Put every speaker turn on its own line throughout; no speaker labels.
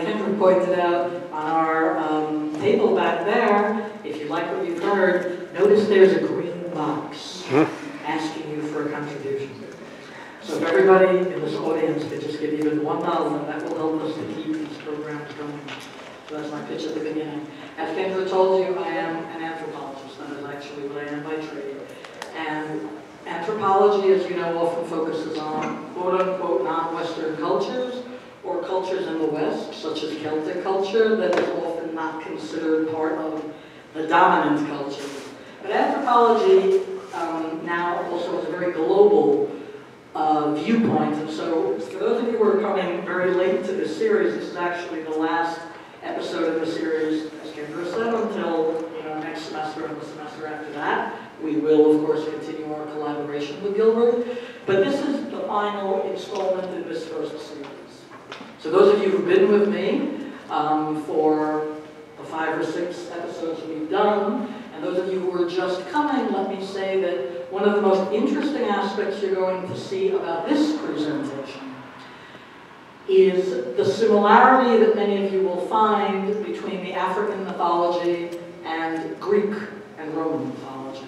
like Kendra pointed out on our table back there, if you like what you've heard, notice there's a green box asking you for a contribution. So if everybody in this audience could just give even $1, that will help us to keep these programs going. So that's my pitch at the beginning. As Kendra told you, I am an anthropologist. That is actually what I am by trade. And anthropology, as you know, often focuses on quote-unquote non-Western cultures or cultures in the West, such as Celtic culture, that is often not considered part of the dominant culture. But anthropology now also has a very global viewpoint. And so for those of you who are coming very late to this series, this is actually the last episode of the series, as Kendra said, until next semester and the semester after that. We will, of course, continue our collaboration with Gilbert. But this is the final installment in this first series. So those of you who've been with me for the 5 or 6 episodes we've done, and those of you who are just coming, let me say that one of the most interesting aspects you're going to see about this presentation is the similarity that many of you will find between the African mythology and Greek and Roman mythology.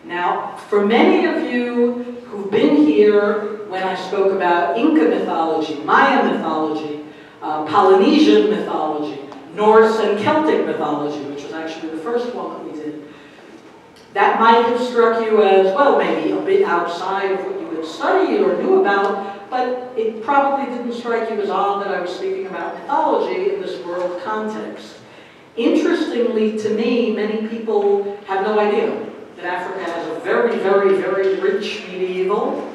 Now, for many of you who've been here when I spoke about Inca mythology, Maya mythology, Polynesian mythology, Norse and Celtic mythology, which was actually the first one that we did, that might have struck you as, well, maybe a bit outside of what you had studied or knew about, but it probably didn't strike you as odd that I was speaking about mythology in this world context. Interestingly to me, many people have no idea that Africa has a very, very, very rich medieval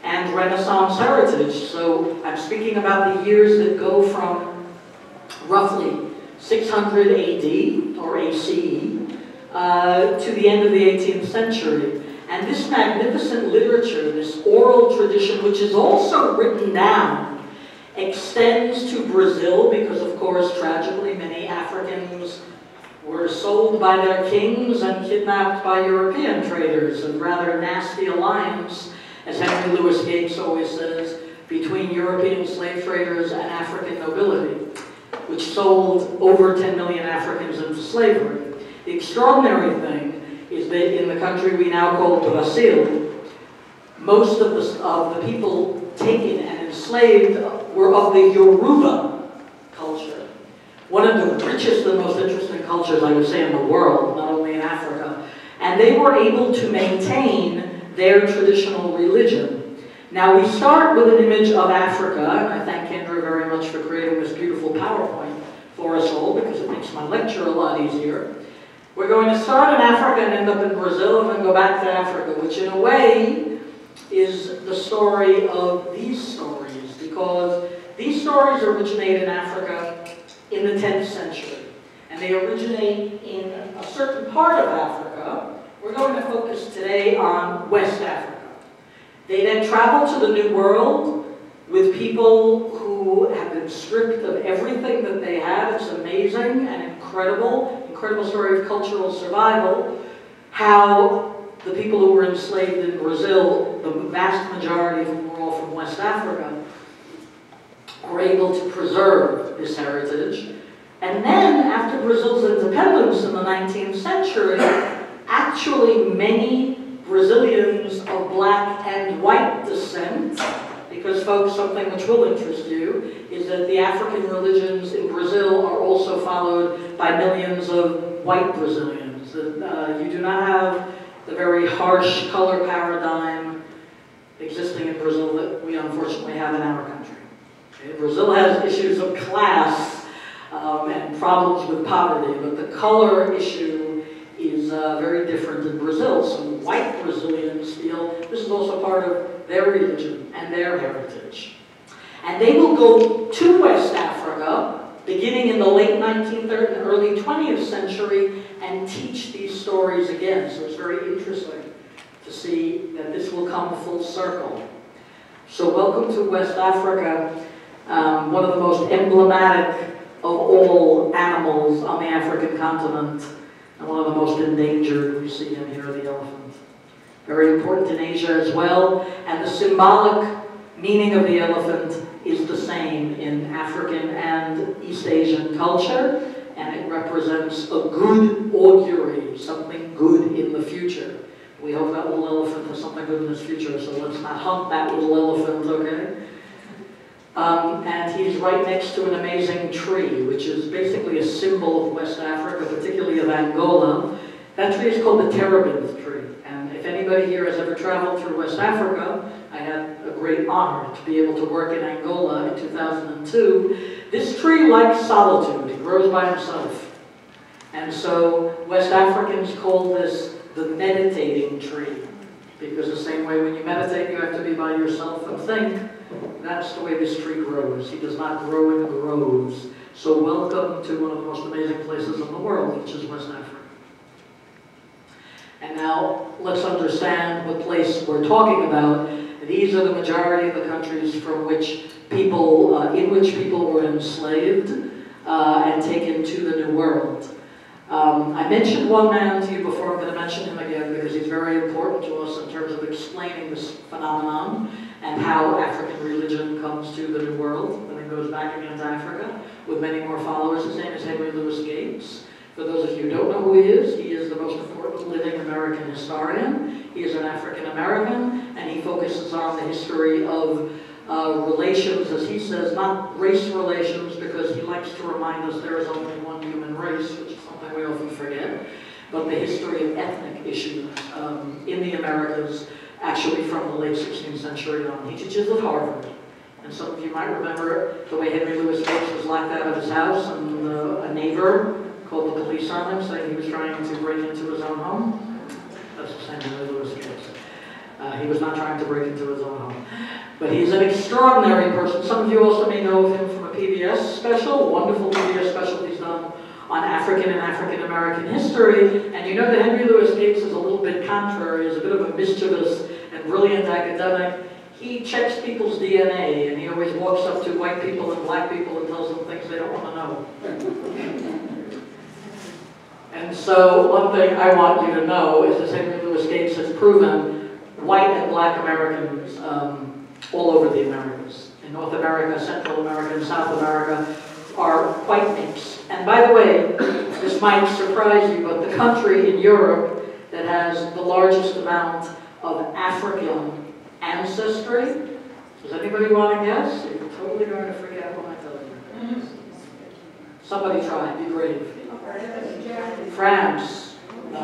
and Renaissance heritage. So I'm speaking about the years that go from roughly 600 AD or ACE to the end of the 18th century. And this magnificent literature, this oral tradition, which is also written down, extends to Brazil because, of course, tragically, many Africans were sold by their kings and kidnapped by European traders, a rather nasty alliance, as Henry Louis Gates always says, between European slave traders and African nobility, which sold over 10 million Africans into slavery. The extraordinary thing is that in the country we now call Brazil, most of the people taken and enslaved were of the Yoruba culture. One of the richest and most interesting cultures, I would say, in the world, not only in Africa. And they were able to maintain their traditional religion. Now we start with an image of Africa, and I thank Kendra very much for creating this beautiful PowerPoint for us all, because it makes my lecture a lot easier. We're going to start in Africa and end up in Brazil and then go back to Africa, which in a way is the story of these stories, because these stories originate in Africa in the 10th century, and they originate in a certain part of Africa. We're going to focus today on West Africa. They then travel to the New World with people who have been stripped of everything that they had. It's amazing and incredible story of cultural survival, how the people who were enslaved in Brazil, the vast majority of whom were all from West Africa, were able to preserve this heritage. And then, after Brazil's independence in the 19th century, actually many Brazilians of black and white descent, because folks, something which will interest you, is that the African religions in Brazil are also followed by millions of white Brazilians. You do not have the very harsh color paradigm existing in Brazil that we unfortunately have in our country. Okay? Brazil has issues of class and problems with poverty, but the color issue is very different in Brazil. So white Brazilians feel this is also part of their religion and their heritage. And they will go to West Africa, beginning in the late 19th and early 20th century, and teach these stories again. So it's very interesting to see that this will come full circle. So welcome to West Africa, one of the most emblematic of all animals on the African continent, and one of the most endangered. We see him here, the elephant. Very important in Asia as well, and the symbolic meaning of the elephant is the same in African and East Asian culture, and it represents a good augury, something good in the future. We hope that little elephant has something good in his future, so let's not hunt that little elephant, okay? And he's right next to an amazing tree, which is basically a symbol of West Africa, particularly of Angola. That tree is called the terebinth tree. And if anybody here has ever traveled through West Africa, I had a great honor to be able to work in Angola in 2002. This tree likes solitude. It grows by himself. And so West Africans call this the meditating tree, because the same way when you meditate, you have to be by yourself and think. That's the way this tree grows. He does not grow in groves. So welcome to one of the most amazing places in the world, which is West Africa. And now let's understand what place we're talking about. These are the majority of the countries from which people, in which people were enslaved and taken to the New World. I mentioned one man to you before. I'm going to mention him again because he's very important to us in terms of explaining this phenomenon and how African religion comes to the New World and then goes back again to Africa with many more followers. His name is Henry Louis Gates. For those of you who don't know who he is the most important living American historian. He is an African American, and he focuses on the history of relations, as he says, not race relations, because he likes to remind us there is only one human race, which is something we often forget, but the history of ethnic issues in the Americas, actually from the late 16th century on. He teaches at Harvard. And some of you might remember the way Henry Louis Gates was locked out of his house, and a neighbor called the police on him, saying he was trying to break into his own home. That's the same Henry Louis Gates. He was not trying to break into his own home. But he's an extraordinary person. Some of you also may know of him from a PBS special, wonderful PBS special he's done on African and African American history. And you know that Henry Louis Gates is a little bit contrary, is a bit of a mischievous and brilliant academic. He checks people's DNA, and he always walks up to white people and black people and tells them things they don't want to know. And so one thing I want you to know is that Henry Louis Gates has proven white and black Americans all over the Americas. In North America, Central America, and South America are quite mixed. And by the way, this might surprise you, but the country in Europe that has the largest amount of African ancestry, does anybody want to guess? You're totally going to forget what I tell you. Somebody try, be brave. France. No.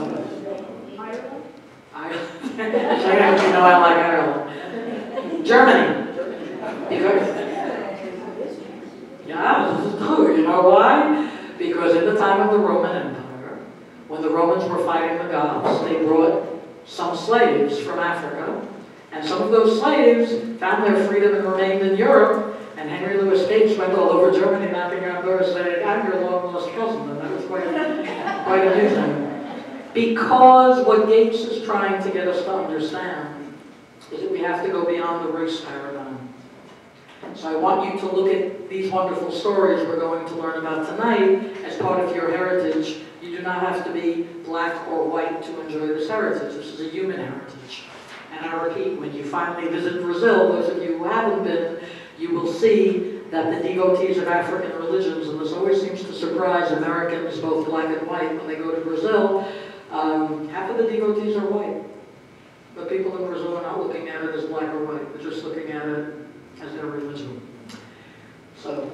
Ireland. You know I like Ireland. Germany. Yeah, this is true. You know why? Because in the time of the Roman Empire, when the Romans were fighting the Goths, they brought some slaves from Africa, and some of those slaves found their freedom and remained in Europe, and Henry Louis Gates went all over Germany knocking on doors saying, I'm your long-lost cousin, and that was quite amusing. Because what Gates is trying to get us to understand is that we have to go beyond the race paradigm. So I want you to look at these wonderful stories we're going to learn about tonight as part of your heritage. You do not have to be black or white to enjoy this heritage. This is a human heritage. And I repeat, when you finally visit Brazil, those of you who haven't been, you will see that the devotees of African religions, and this always seems to surprise Americans, both black and white, when they go to Brazil, half of the devotees are white. But people in Brazil are not looking at it as black or white. They're just looking at it as their religion. So,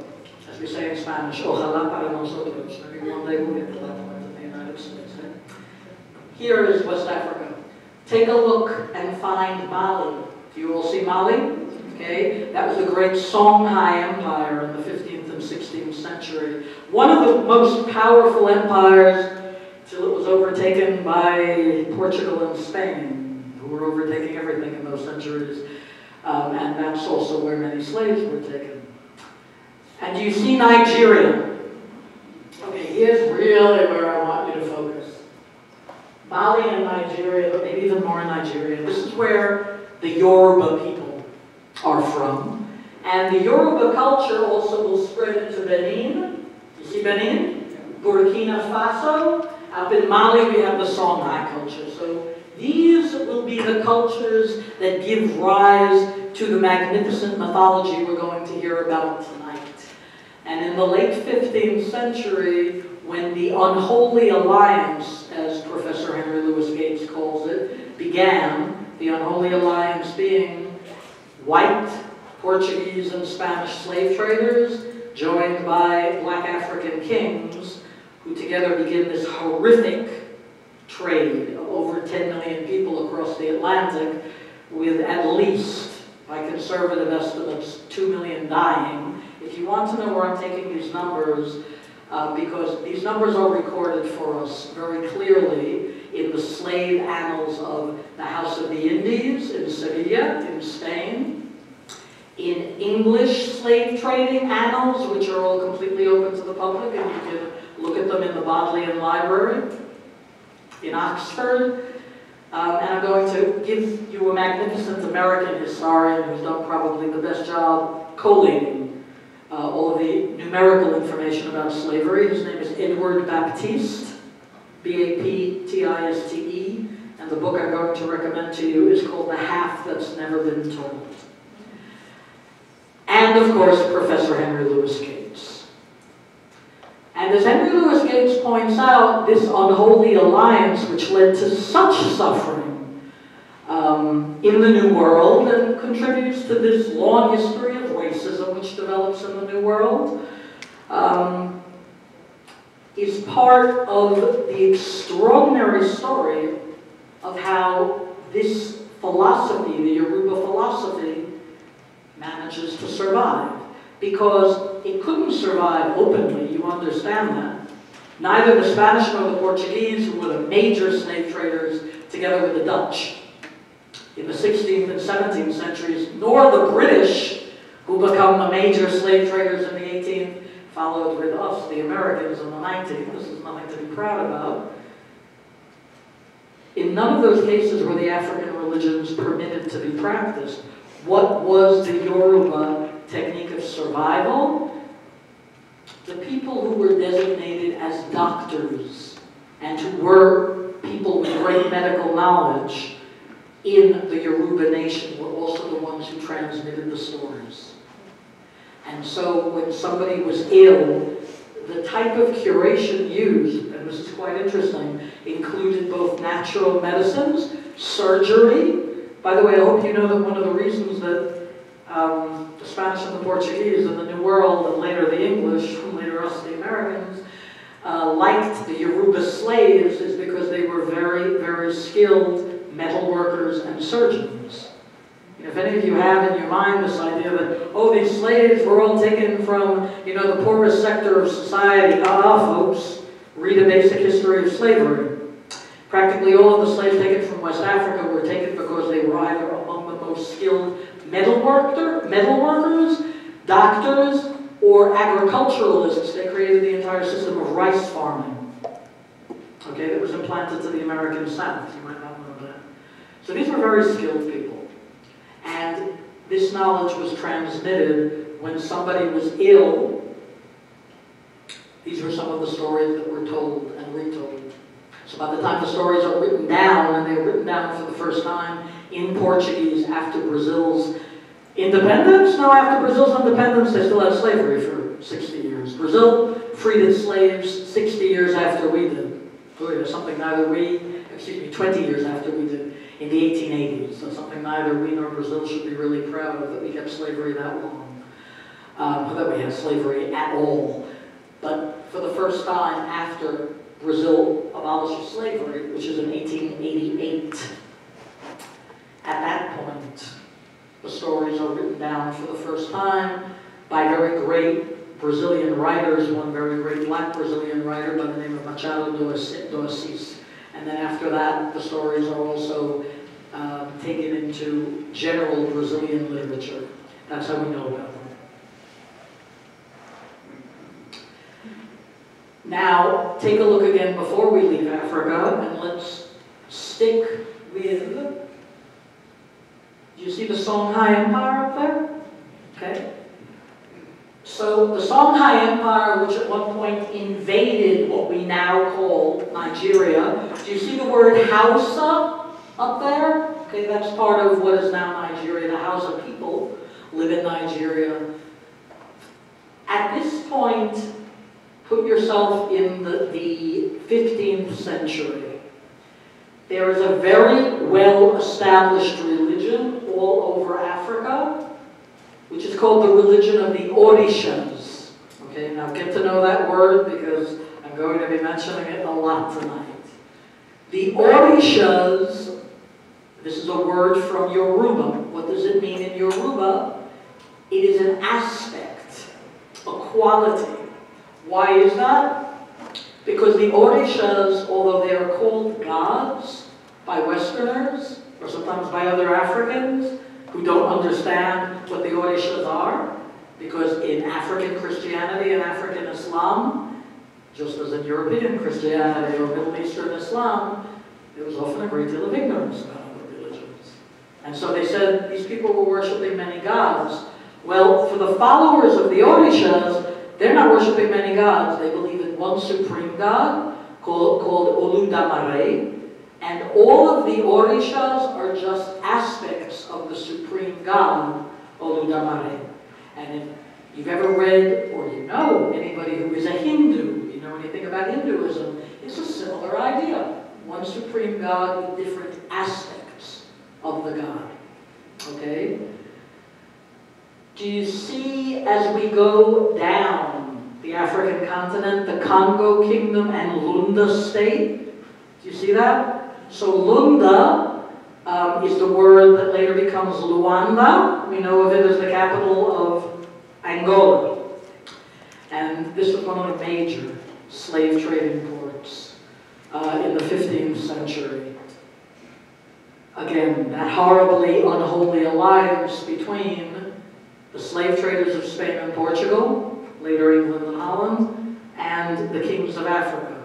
as we say in Spanish, ojalá para nosotros. Maybe one day we'll get to that point in the United States. Here is West Africa. Take a look and find Mali. Do you all see Mali? Okay, that was the great Songhai Empire in the 15th and 16th century. One of the most powerful empires till it was overtaken by Portugal and Spain, who were overtaking everything in those centuries. And that's also where many slaves were taken. And you see Nigeria. Okay, here's really where I want you to focus. Mali and Nigeria, but maybe even more Nigeria. This is where the Yoruba people are from. And the Yoruba culture also will spread into Benin. You see Benin? Burkina Faso. Up in Mali, we have the Songhai culture. So These will be the cultures that give rise to the magnificent mythology we're going to hear about tonight. And in the late 15th century, when the unholy alliance, as Professor Henry Louis Gates calls it, began, the unholy alliance being white, Portuguese, and Spanish slave traders, joined by black African kings, who together begin this horrific trade of over 10 million people across the Atlantic, with at least, by conservative estimates, 2 million dying. If you want to know where I'm taking these numbers, because these numbers are recorded for us very clearly in the slave annals of the House of the Indies in Sevilla, in Spain, in English slave trading annals, which are all completely open to the public, and you can look at them in the Bodleian Library in Oxford. And I'm going to give you a magnificent American historian who's done probably the best job collating all of the numerical information about slavery. His name is Edward Baptiste, B-A-P-T-I-S-T-E, and the book I'm going to recommend to you is called The Half That's Never Been Told. And, of course, Professor Henry Louis Gates. And as Henry Louis Gates points out, this unholy alliance, which led to such suffering in the New World and contributes to this long history of racism which develops in the New World, is part of the extraordinary story of how this philosophy, the Yoruba philosophy, manages to survive. Because it couldn't survive openly, you understand that. Neither the Spanish nor the Portuguese, who were the major slave traders, together with the Dutch in the 16th and 17th centuries, nor the British, who become the major slave traders in the 18th, followed with us, the Americans, in the 19th. This is nothing to be proud about. In none of those cases were the African religions permitted to be practiced. What was the Yoruba technique of survival? The people who were designated as doctors and who were people with great medical knowledge in the Yoruba nation were also the ones who transmitted the stories. And so when somebody was ill, the type of curation used, and this is quite interesting, included both natural medicines, surgery. By the way, I hope you know that one of the reasons that the Spanish and the Portuguese and the New World, and later the English, and later us, the Americans, liked the Yoruba slaves is because they were very, very skilled metal workers and surgeons. If any of you have in your mind this idea that, oh, these slaves were all taken from, the poorest sector of society, folks, read a basic history of slavery. Practically all of the slaves taken from West Africa were taken because they were either among the most skilled metal workers, doctors, or agriculturalists. They created the entire system of rice farming, okay, that was implanted to the American South. You might not know that. So these were very skilled people. And this knowledge was transmitted when somebody was ill. These were some of the stories that were told and retold. So by the time the stories are written down, and they were written down for the first time in Portuguese after Brazil's independence. No, after Brazil's independence, they still had slavery for 60 years. Brazil freed its slaves 60 years after we did. Oh yeah, something neither we, 20 years after we did, in the 1880s. So something neither we nor Brazil should be really proud of, that we kept slavery that long. That we had slavery at all. But for the first time after Brazil abolished slavery, which is in 1888, at that point, the stories are written down for the first time by very great Brazilian writers, one very great black Brazilian writer by the name of Machado de Assis. And then after that, the stories are also taken into general Brazilian literature. That's how we know about them. Now, take a look again before we leave Africa, and let's stick with, do you see the Songhai Empire up there? Okay. So the Songhai Empire, which at one point invaded what we now call Nigeria, do you see the word Hausa up there. Okay, that's part of what is now Nigeria. The Hausa people live in Nigeria. At this point, put yourself in the 15th century. There is a very well-established religion all over Africa, which is called the religion of the Orixas. Okay, now get to know that word because I'm going to be mentioning it a lot tonight. The Orixas, this is a word from Yoruba. What does it mean in Yoruba? It is an aspect, a quality. Why is that? Because the Orixas, although they are called gods by Westerners, or sometimes by other Africans, who don't understand what the Orixas are, because in African Christianity and African Islam, just as in European Christianity or Middle Eastern Islam, there was often a great deal of ignorance about other religions. And so they said these people were worshiping many gods. Well, for the followers of the Orixas, they're not worshiping many gods. They believe in one supreme god called Oludamare. And all of the Orixas are just aspects of the supreme god, Oludamare. And if you've ever read, or you know anybody who is a Hindu, you know anything about Hinduism, it's a similar idea. One supreme god with different aspects of the god. Okay? Do you see, as we go down the African continent, the Congo Kingdom and Lunda State? Do you see that? So Lunda is the word that later becomes Luanda. We know of it as the capital of Angola. And this was one of the major slave trading ports in the 15th century. Again, that horribly unholy alliance between the slave traders of Spain and Portugal, later England and Holland, and the kings of Africa,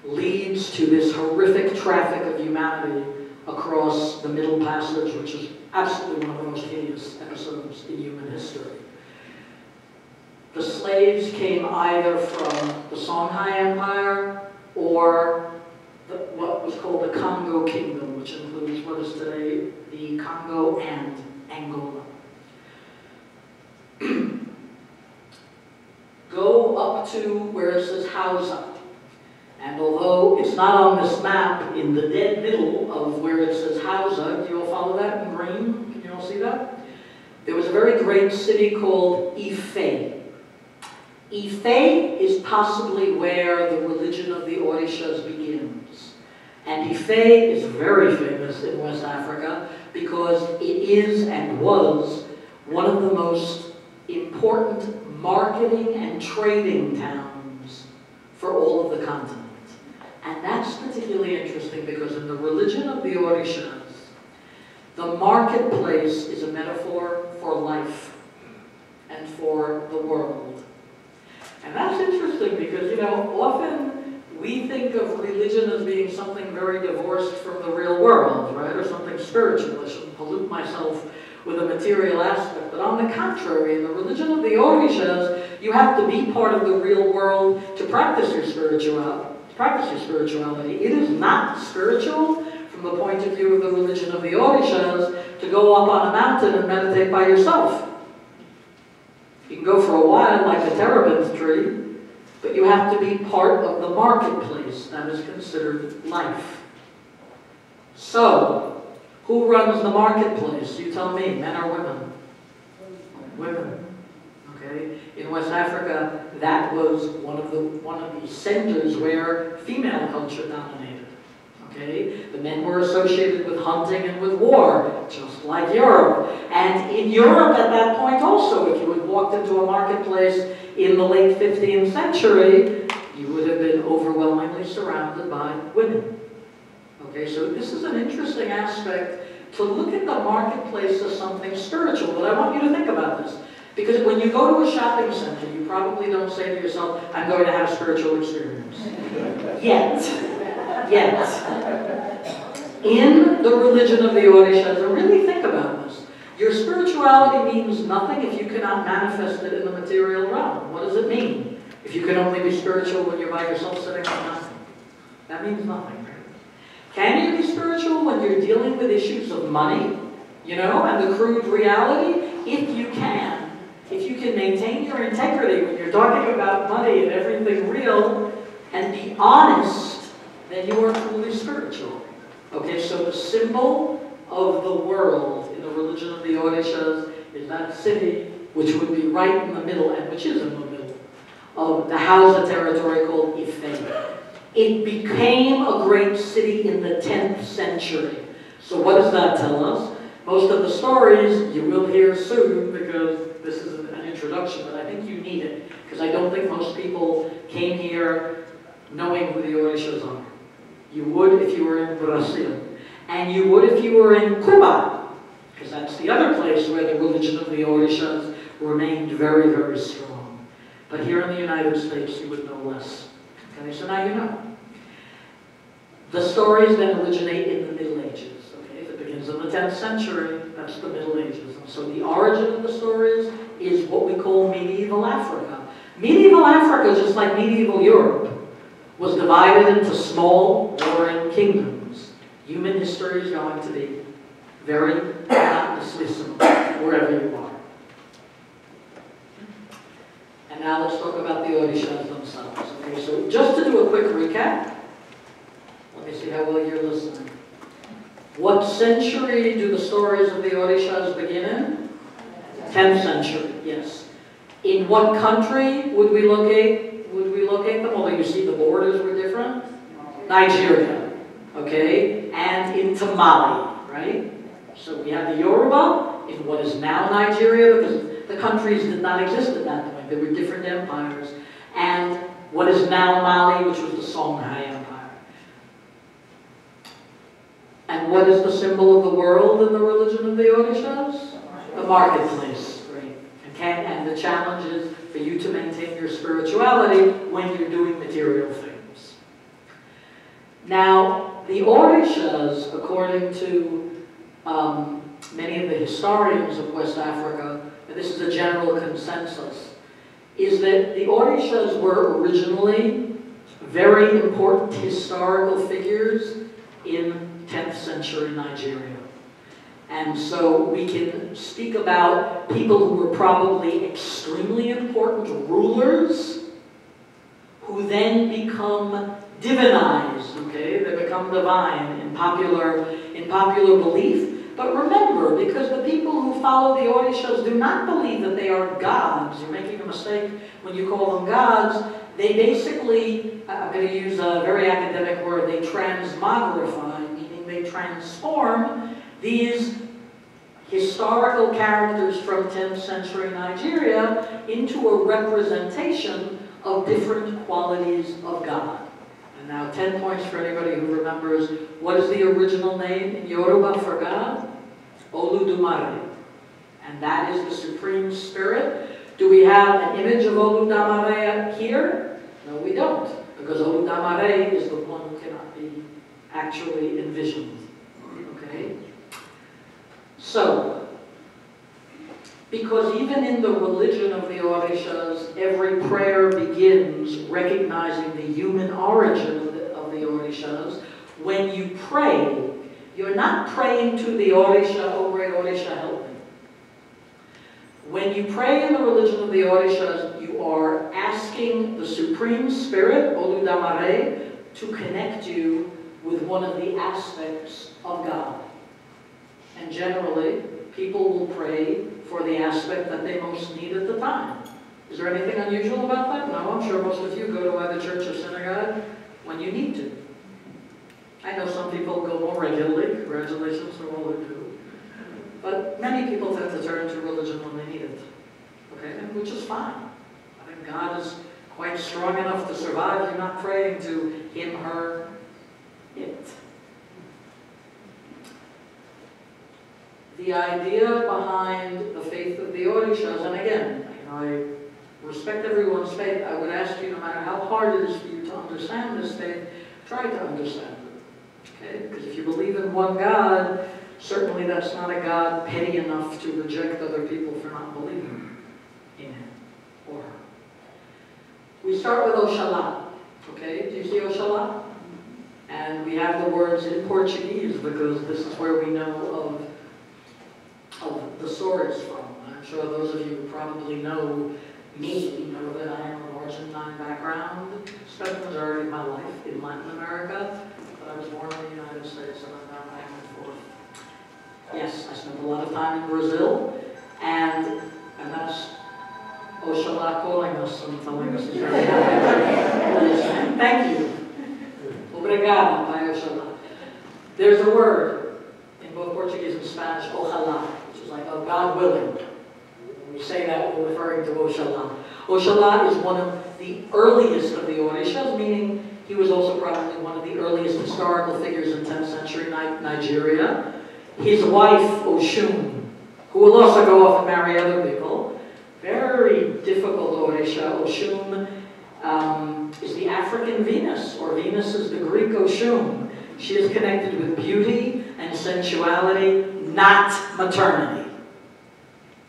leads to this horrific traffic of humanity across the Middle Passage, which is absolutely one of the most hideous episodes in human history. The slaves came either from the Songhai Empire or what was called the Congo Kingdom, which includes what is today the Congo and Angola. Go up to where it says Hausa. And although it's not on this map, in the dead middle of where it says Hausa, do you all follow that in green? Can you all see that? There was a very great city called Ife. Ife is possibly where the religion of the Orixas begins. And Ife is very famous in West Africa because it is and was one of the most important marketing and trading towns for all of the continent. And that's particularly interesting because in the religion of the Orixas, the marketplace is a metaphor for life and for the world. And that's interesting because, you know, often we think of religion as being something very divorced from the real world, right? Or something spiritual. I shouldn't pollute myself with a material aspect. But on the contrary, in the religion of the Orixas, you have to be part of the real world to practice your spirituality. It is not spiritual from the point of view of the religion of the Orixas to go up on a mountain and meditate by yourself. You can go for a while like the terebinth tree, but you have to be part of the marketplace. That is considered life. So, who runs the marketplace? You tell me, men or women? Women. Okay? In West Africa, that was one of the centers where female culture dominated. Okay? The men were associated with hunting and with war, just like Europe. And in Europe at that point also, if you had walked into a marketplace in the late 15th century, you would have been overwhelmingly surrounded by women. Okay, so this is an interesting aspect to look at the marketplace as something spiritual, but I want you to think about this. Because when you go to a shopping center, you probably don't say to yourself, I'm going to have a spiritual experience. Yet. In the religion of the Orixas, and really think about this, your spirituality means nothing if you cannot manifest it in the material realm. What does it mean if you can only be spiritual when you're by yourself sitting on nothing? That means nothing, right? Can you be spiritual when you're dealing with issues of money, you know, and the crude reality? If you can maintain your integrity when you're talking about money and everything real, and be honest, then you are truly spiritual. Okay, so the symbol of the world in the religion of the Orixas is that city which would be right in the middle, and which is in the middle, of the Hausa territory called Ife. It became a great city in the 10th century. So what does that tell us? Most of the stories you will hear soon, because this is an introduction, but I think you need it, because I don't think most people came here knowing who the Orixas are. You would if you were in Brazil. And you would if you were in Cuba, because that's the other place where the religion of the Orixas remained very, very strong. But here in the United States, you would know less. Okay, so now you know. The stories then originate in the Middle Ages. Okay, if it begins in the 10th century, that's the Middle Ages. And so the origin of the stories is what we call medieval Africa. Medieval Africa, just like medieval Europe, was divided into small warring kingdoms. Human history is going to be very monotonously similar wherever you are. And now let's talk about the Orixas themselves. Okay, so just to do a quick recap, let me see how well you're listening. What century do the stories of the Orixas begin in? 10th century, yes. In what country would we locate them? Although you see the borders were different. Nigeria, okay? And into Mali, right? So we have the Yoruba in what is now Nigeria, because the countries did not exist at that point. There were different empires. And what is now Mali, which was the Songhai Empire. And what is the symbol of the world in the religion of the Orixas? The marketplace, right? And the challenge is for you to maintain your spirituality when you're doing material things. Now, the Orixas, according to many of the historians of West Africa, and this is a general consensus, is that the Orixas were originally very important historical figures in 10th century Nigeria. And so we can speak about people who were probably extremely important rulers who then become divinized, okay? They become divine in popular belief. But remember, because the people who follow the Orixas do not believe that they are gods, you're making a mistake when you call them gods, they basically, I'm going to use a very academic word, they transmogrify, meaning they transform these historical characters from 10th century Nigeria into a representation of different qualities of God. And now 10 points for anybody who remembers, what is the original name in Yoruba for God? Oludumare. And that is the Supreme Spirit. Do we have an image of Oludumare here? No, we don't. Because Oludumare is the one who cannot be actually envisioned. Okay? So, because even in the religion of the Orixas, every prayer begins recognizing the human origin of the Orixas. When you pray, you're not praying to the Orisha, oh great Orisha, help me. When you pray in the religion of the Orixas, you are asking the Supreme Spirit, Oludumare, to connect you with one of the aspects of God. And generally, people will pray for the aspect that they most need at the time. Is there anything unusual about that? No, I'm sure most of you go to either church or synagogue when you need to. I know some people go more regularly. Congratulations to all who do. But many people tend to turn to religion when they need it. Okay? Which is fine. I think God is quite strong enough to survive. You're not praying to him, her, it. The idea behind the faith of the Orixas, and again, I respect everyone's faith. I would ask you, no matter how hard it is for you to understand this faith, try to understand it. Okay? Because if you believe in one God, certainly that's not a God petty enough to reject other people for not believing in him or her. We start with Oshala. Okay? Do you see Oshala? And we have the words in Portuguese because this is where we know of the sword is from. I'm sure those of you who probably know me know that I am an Argentine background. Spent the majority of my life in Latin America, but I was born in the United States and I'm now back and forth. Yes, I spent a lot of time in Brazil, and that's Oxalá calling us and telling us he's very happy. Thank you. Obrigado, Pai Oxalá. There's a word in both Portuguese and Spanish, ojalá, which is like, oh, God willing. When we say that, we're referring to Oxalá. Oxalá is one of the earliest of the Orixas, meaning he was also probably one of the earliest historical figures in 10th century Nigeria. His wife, Oxun, who will also go off and marry other people, very difficult Orisha. Oxun is the African Venus, or Venus is the Greek Oxun. She is connected with beauty and sensuality, not maternity.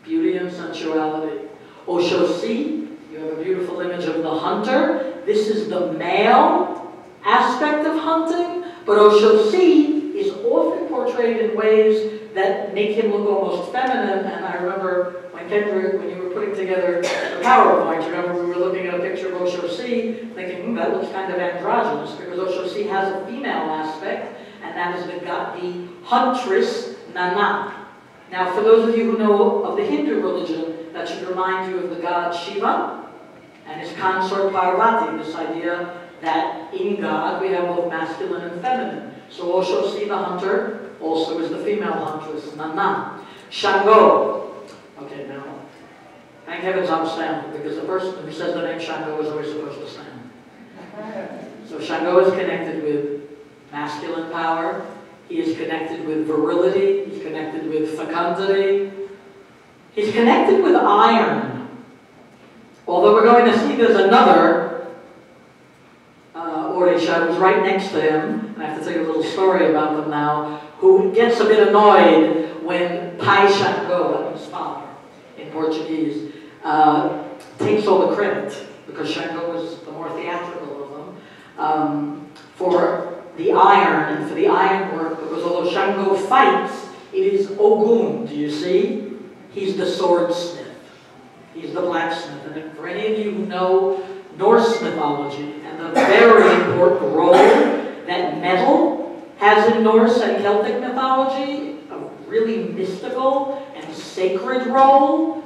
Beauty and sensuality. Oshosi, you have a beautiful image of the hunter. This is the male aspect of hunting, but Oshosi is often portrayed in ways that make him look almost feminine. And I remember when Kendra, when you were putting together the PowerPoint, remember we were looking at a picture of Oshosi, thinking, that looks kind of androgynous, because Oshosi has a female aspect, and that is the huntress, Nana. Now, for those of you who know of the Hindu religion, that should remind you of the god Shiva and his consort Parvati, this idea that in God we have both masculine and feminine. So Oshosi, the hunter, also is the female huntress, Nana. Xango. Okay, now, thank heavens I'm standing, because the person who says the name Xango is always supposed to stand. So Xango is connected with masculine power. He is connected with virility. He's connected with fecundity. He's connected with iron. Although we're going to see there's another Orisha who's right next to him, and I have to tell you a little story about them now, who gets a bit annoyed when Pai Xango, that means father in Portuguese, takes all the credit, because Xango was the more theatrical of them, for the iron and for the ironwork, because although Xango fights, it is Ogun, do you see? He's the swordsmith. He's the blacksmith. And for any of you who know Norse mythology and the very important role that metal has in Norse and Celtic mythology, a really mystical and sacred role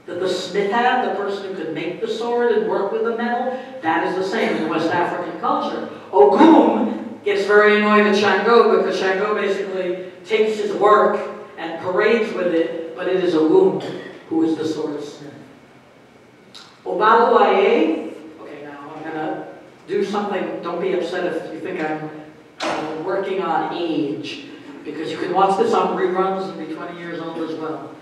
that the smith had, the person who could make the sword and work with the metal, that is the same in West African culture. Ogun gets very annoyed at Xango because Xango basically takes his work and parades with it, but it is Ogun who is the swordsmith. Obaluaye, okay, now I'm going to do something, don't be upset if you think I'm working on age, because you can watch this on reruns and be 20 years old as well.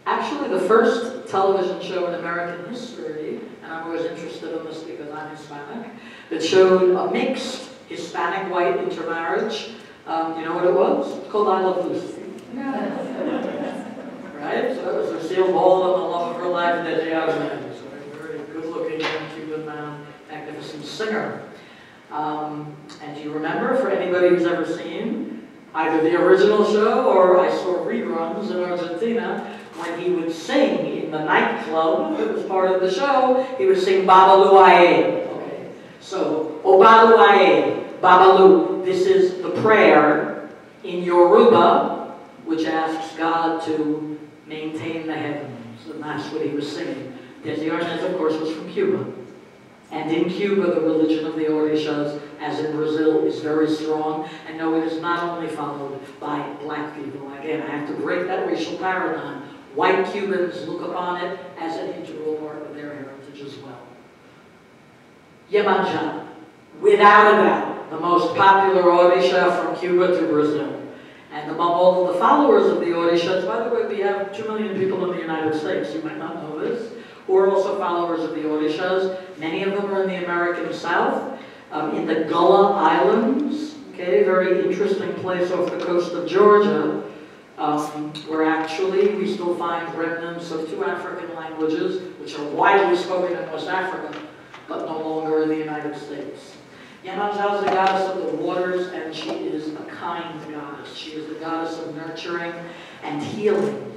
Actually, the first television show in American history, and I'm always interested in this because I'm Hispanic, that showed a mixed Hispanic-white intermarriage. You know what it was? It's called I Love Lucy. Right? So that was Lucille Ball and the love of her life, Deji Osmond. So a very good-looking young Cuban man, magnificent singer. And do you remember, for anybody who's ever seen either the original show or I saw reruns in Argentina, when he would sing in the nightclub that was part of the show, he would sing Babaluaye. Okay. So, Obaluaye, Babalu, this is the prayer in Yoruba, which asks God to maintain the heavens. And that's what he was singing. Desi, of course, was from Cuba. And in Cuba, the religion of the Orixas, as in Brazil, is very strong. And no, it is not only followed by black people. Again, I have to break that racial paradigm. White Cubans look upon it as an integral part of their heritage as well. Yemanja, without a doubt, the most popular Orisha from Cuba to Brazil. And among all of the followers of the Orixas, by the way, we have 2 million people in the United States, you might not know this, who are also followers of the Orixas. Many of them are in the American South, in the Gullah Islands, okay, very interesting place off the coast of Georgia, where actually we still find remnants of 2 African languages, which are widely spoken in West Africa, but no longer in the United States. Yemanja is the goddess of the waters, and she is a kind goddess. She is the goddess of nurturing and healing.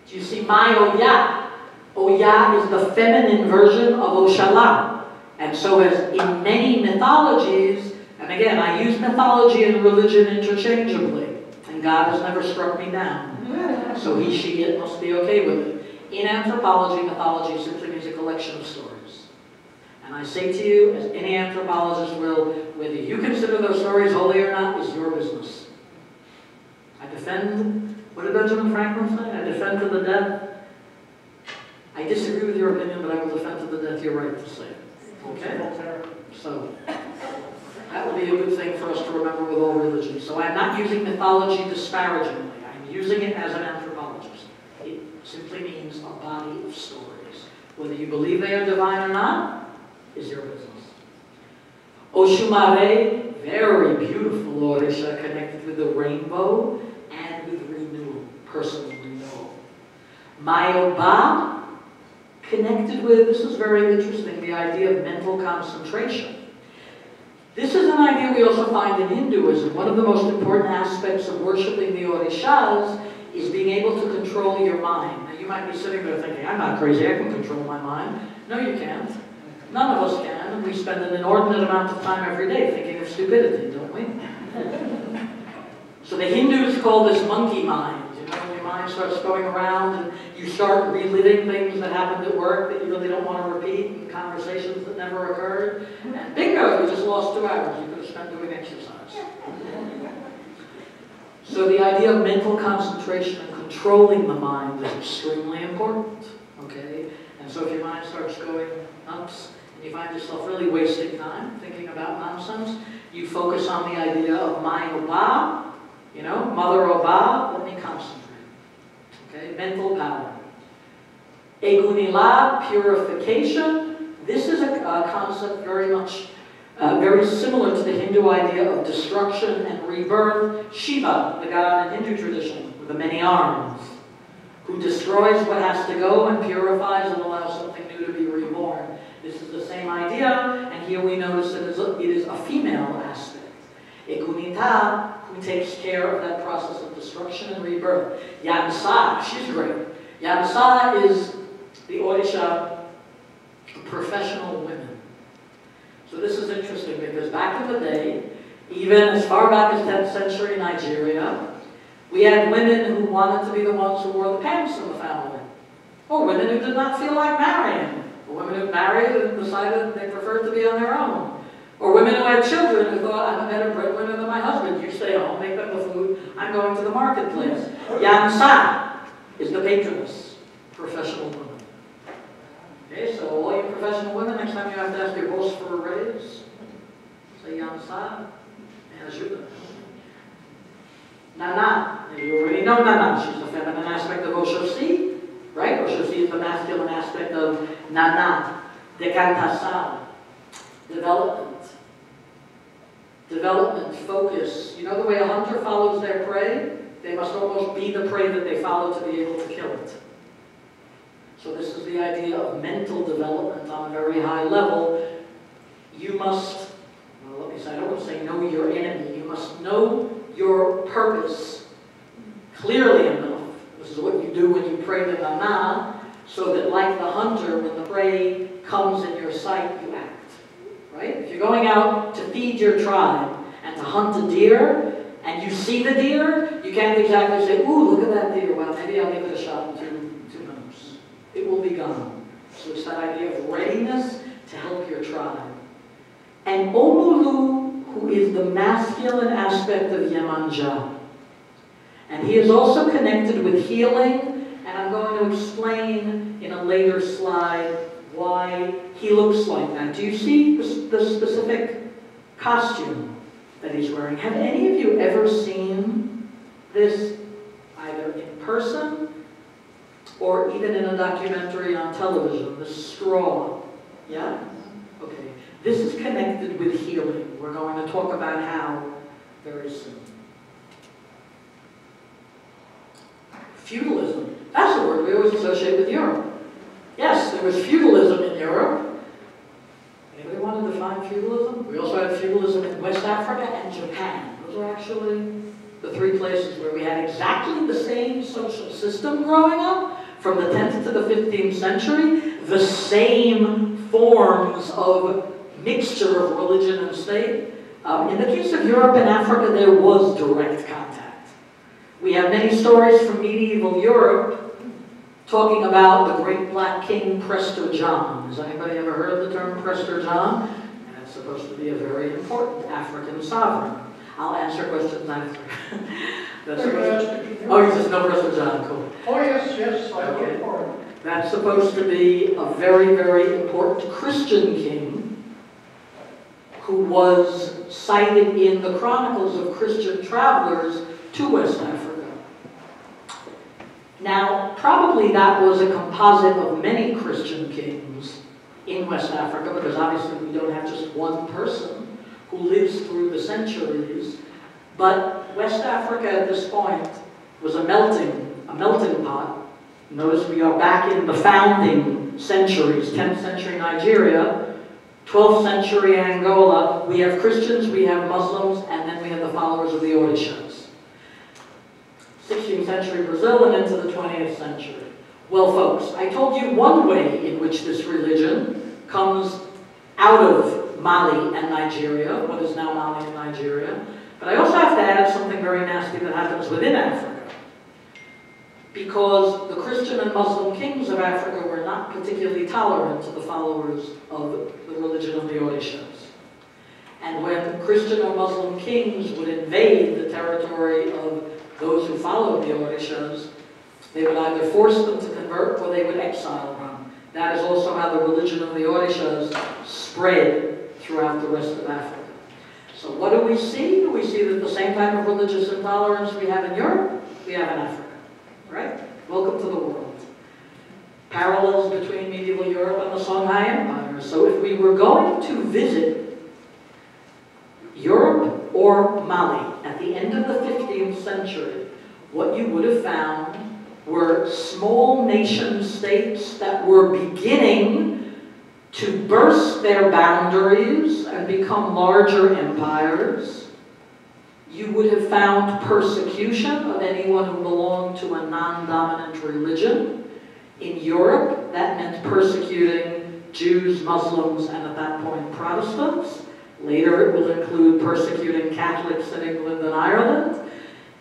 Do you see my Oya? Oya is the feminine version of Oshala. And so as in many mythologies, and again, I use mythology and religion interchangeably, and God has never struck me down. So he, she, it must be okay with it. In anthropology, mythology simply means a collection of stories. And I say to you, as any anthropologist will, whether you consider those stories holy or not is your business. I defend, what did Benjamin Franklin say? I defend to the death. I disagree with your opinion, but I will defend to the death your right to say it. Okay? So, that will be a good thing for us to remember with all religions. So I'm not using mythology disparagingly. I'm using it as an anthropologist. It simply means a body of stories. Whether you believe they are divine or not, is your business. Oshumare, very beautiful Orisha, connected with the rainbow and with renewal, personal renewal. Mayoba, connected with, this is very interesting, the idea of mental concentration. This is an idea we also find in Hinduism. One of the most important aspects of worshiping the Orixas is being able to control your mind. Now you might be sitting there thinking, I'm not crazy, I can control my mind. No, you can't. None of us can, and we spend an inordinate amount of time every day thinking of stupidity, don't we? So the Hindus call this monkey mind. You know, when your mind starts going around and you start reliving things that happened at work that you really don't want to repeat, and conversations that never occurred. And bingo, you just lost 2 hours you could have spent doing exercise. So the idea of mental concentration and controlling the mind is extremely important. Okay? And so if your mind starts going nuts, and you find yourself really wasting time thinking about nonsense, you focus on the idea of my Oba, you know, Mother Oba, let me concentrate. Okay, mental power. Egunila, purification. This is a concept very much, very similar to the Hindu idea of destruction and rebirth. Shiva, the god in Hindu tradition, with the many arms, who destroys what has to go and purifies and allows something new to be reborn. This is the same idea, and here we notice that it is a female aspect. Egunita, who takes care of that process of destruction and rebirth. Yamsa, she's great. Yamsa is the Orisha of professional women. So this is interesting because back in the day, even as far back as 10th century Nigeria, we had women who wanted to be the ones who wore the pants in the family. Or women who did not feel like marrying. Or women who married and decided they preferred to be on their own. Or women who had children who thought, I'm a better breadwinner than my husband. You stay home, make them the food, I'm going to the marketplace. Yamsa is the patroness, professional women. Okay, so all you professional women, next time you have to ask your boss for a raise, say Yamsa and Ajuda. Nana, you already know Nana. She's the feminine aspect of Oshosi, right? Oshosi is the masculine aspect of Nana. Dekantasa, development. Development, focus. You know the way a hunter follows their prey? They must almost be the prey that they follow to be able to kill it. So this is the idea of mental development on a very high level. You must, well, let me say, I don't want to say know your enemy. You must know your purpose clearly enough. This is what you do when you pray to Nana, so that like the hunter, when the prey comes in your sight, you act. Right? If you're going out to feed your tribe and to hunt a deer, and you see the deer, you can't exactly say, ooh, look at that deer. Well, maybe I'll give it a shot in 2 minutes. It will be gone. So it's that idea of readiness to help your tribe. And Omulu, who is the masculine aspect of Yemanja. And he is also connected with healing, and I'm going to explain in a later slide why he looks like that. Do you see the specific costume that he's wearing? Have any of you ever seen this either in person or even in a documentary on television? The straw. Yeah? Okay. This is connected with healing. We're going to talk about how very soon. Feudalism. That's a word we always associate with Europe. Yes, there was feudalism in Europe. Anybody want to define feudalism? We also had feudalism in West Africa and Japan. Those are actually the three places where we had exactly the same social system growing up, from the 10th to the 15th century, the same forms of mixture of religion and state. In the case of Europe and Africa, there was direct contact. We have many stories from medieval Europe talking about the great black king Prester John. Has anybody ever heard the term Prester John? That's supposed to be a very important African sovereign. I'll answer questions after. Oh, you just know Prester John, cool.
Oh, yes, I look for it.
That's supposed to be a very, very important Christian king who was cited in the chronicles of Christian travelers to West Africa. Now, probably that was a composite of many Christian kings in West Africa, because obviously we don't have just one person who lives through the centuries. But West Africa at this point was a melting pot. Notice we are back in the founding centuries, 10th century Nigeria, 12th century Angola. We have Christians, we have Muslims, and then we have the followers of the Orixas. 16th century Brazil and into the 20th century. Well, folks, I told you one way in which this religion comes out of Mali and Nigeria, what is now Mali and Nigeria. But I also have to add something very nasty that happens within Africa. Because the Christian and Muslim kings of Africa were not particularly tolerant to the followers of the religion of the Orixas. And when Christian or Muslim kings would invade the territory of those who followed the Orixas, they would either force them to convert or they would exile them. That is also how the religion of the Orixas spread throughout the rest of Africa. So what do we see? We see that the same type of religious intolerance we have in Europe, we have in Africa. Right? Welcome to the world. Parallels between medieval Europe and the Songhai Empire. So if we were going to visit Europe or Mali at the end of the 15th century, what you would have found were small nation states that were beginning to burst their boundaries and become larger empires. You would have found persecution of anyone who belonged to a non-dominant religion. In Europe, that meant persecuting Jews, Muslims, and at that point Protestants. Later, it will include persecuting Catholics in England and Ireland.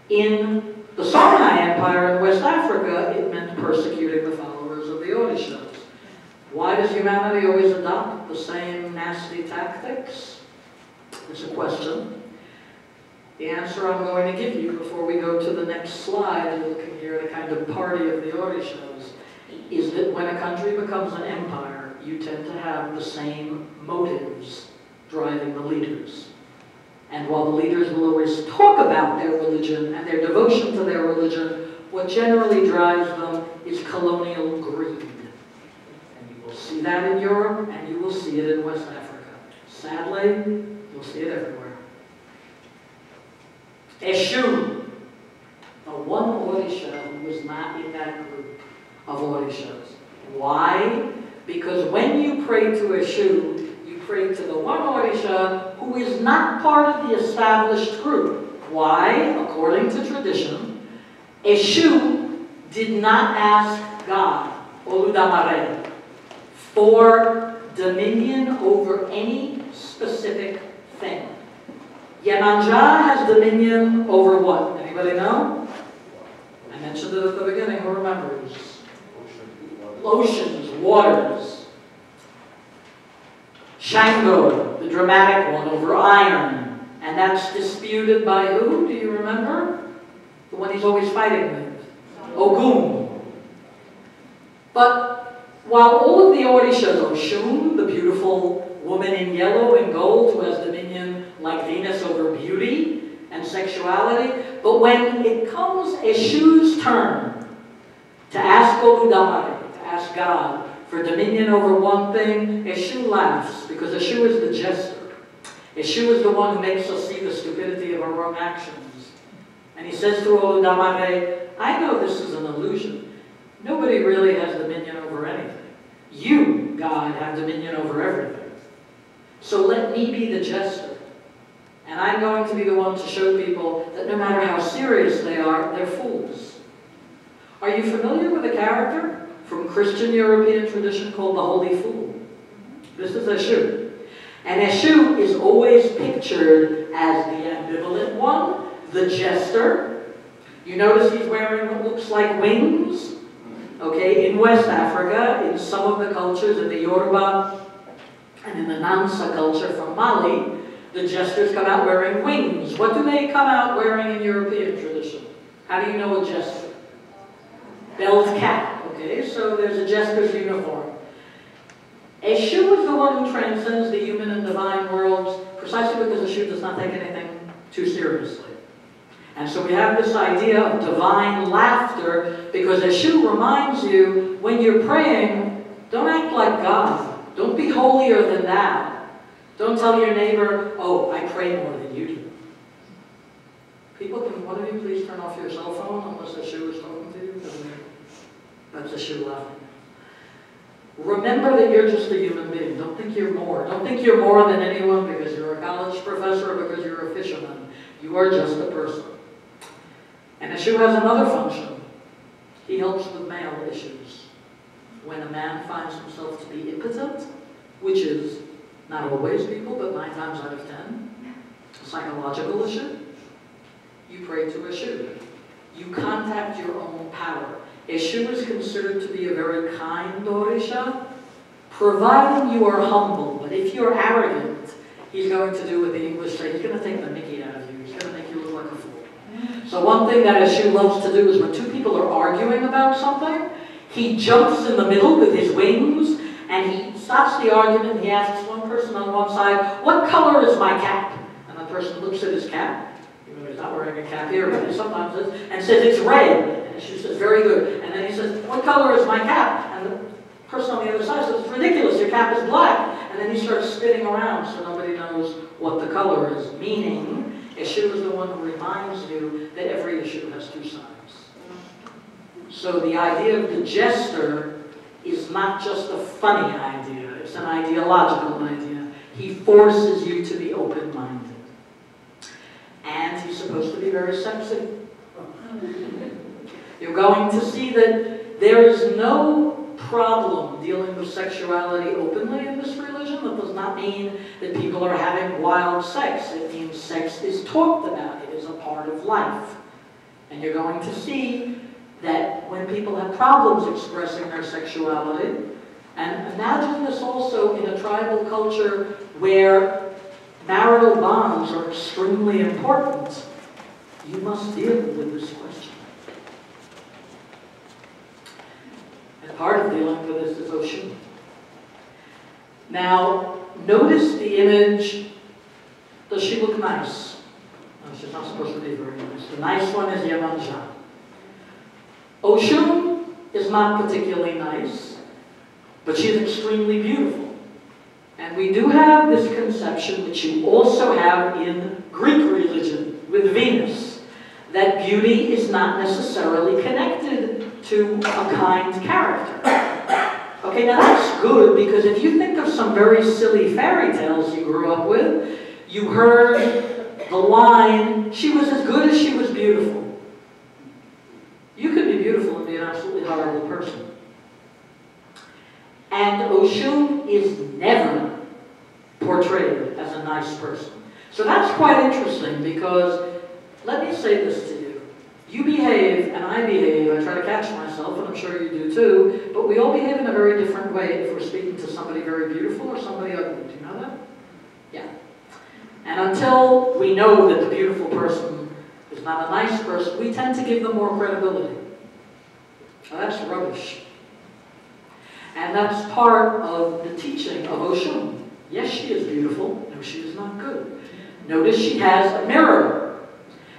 In the Songhai Empire in West Africa, it meant persecuting the followers of the Orixas. Why does humanity always adopt the same nasty tactics? It's a question. The answer I'm going to give you before we go to the next slide, looking here at a kind of party of the Orixas, is that when a country becomes an empire, you tend to have the same motives driving the leaders. And while the leaders will always talk about their religion and their devotion to their religion, what generally drives them is colonial greed. And you will see that in Europe, and you will see it in West Africa. Sadly, you'll see it everywhere. Eshu, the one Orisha who was not in that group of Orishas. Why? Because when you pray to Eshu, you pray to the one Orisha who is not part of the established group. Why? According to tradition, Eshu did not ask God, Oludamare, for dominion over any specific thing. Yemanja has dominion over what? Anybody know? I mentioned it at the beginning. Who remembers? Oceans, waters. Xango, the dramatic one, over iron. And that's disputed by who? Do you remember? The one he's always fighting with. Ogun. But while all of the Orishas, Oxun, the beautiful woman in yellow and gold who has dominion like Venus over beauty and sexuality, but when it comes Eshu's turn to ask Oludamare, to ask God for dominion over one thing, Eshu laughs, because Eshu is the jester. Eshu is the one who makes us see the stupidity of our own actions. And he says to Oludamare, I know this is an illusion. Nobody really has dominion over anything. You, God, have dominion over everything. So let me be the jester. And I'm going to be the one to show people that no matter how serious they are, they're fools. Are you familiar with a character from Christian European tradition called the Holy Fool? This is Eshu. And Eshu is always pictured as the ambivalent one, the jester. You notice he's wearing what looks like wings. Okay, in West Africa, in some of the cultures, in the Yoruba and in the Nansa culture from Mali, the jesters come out wearing wings. What do they come out wearing in European tradition? How do you know a jester? Belled cap. Okay, so there's a jester's uniform. Eshu is the one who transcends the human and divine worlds precisely because Eshu does not take anything too seriously. And so we have this idea of divine laughter because Eshu reminds you when you're praying, don't act like God. Don't be holier than thou. Don't tell your neighbor, oh, I pray more than you do. People, can one of you please turn off your cell phone unless Eshu is talking to you? That's Eshu laughing. Remember that you're just a human being. Don't think you're more. Don't think you're more than anyone because you're a college professor or because you're a fisherman. You are just a person. And Eshu has another function. He helps with male issues. When a man finds himself to be impotent, which is not always people, but 9 times out of 10, a psychological issue, you pray to Eshu. You contact your own power. Eshu is considered to be a very kind Orisha, providing you are humble. But if you're arrogant, he's going to do what the English say. He's going to take the mickey out of you. He's going to make you look like a fool. So one thing that Eshu loves to do is when 2 people are arguing about something, he jumps in the middle with his wings, and he stops the argument, and he asks one person on one side, what color is my cap? And the person looks at his cap, even though he's not wearing a cap here, but he sometimes is, and says, it's red. And Eshu says, very good. And then he says, what color is my cap? And the person on the other side says, it's ridiculous, your cap is black. And then he starts spinning around so nobody knows what the color is, meaning Eshu is the one who reminds you that every issue has 2 sides. So the idea of the jester is not just a funny idea, it's an ideological idea. He forces you to be open-minded. And he's supposed to be very sexy. You're going to see that there is no problem dealing with sexuality openly in this religion. That does not mean that people are having wild sex. It means sex is talked about. It is a part of life. And you're going to see that when people have problems expressing their sexuality, and imagine this also in a tribal culture where marital bonds are extremely important, you must deal with this question. And part of dealing with this is Oxun. Now, notice the image. Does she look nice? No, she's not supposed to be very nice. The nice one is Yemanja. Oxun is not particularly nice, but she's extremely beautiful. And we do have this conception, which you also have in Greek religion with Venus, that beauty is not necessarily connected to a kind character. Okay, now that's good, because if you think of some very silly fairy tales you grew up with, you heard the line, she was as good as she was beautiful. You could be beautiful and be an absolutely horrible person. And Oxun is never portrayed as a nice person. So that's quite interesting because, let me say this to you. You behave and I behave, I try to catch myself, and I'm sure you do too, but we all behave in a very different way if we're speaking to somebody very beautiful or somebody ugly. Do you know that? Yeah. And until we know that the beautiful person is not a nice person, we tend to give them more credibility. Well, that's rubbish. And that's part of the teaching of Oxun. Yes, she is beautiful. No, she is not good. Notice she has a mirror.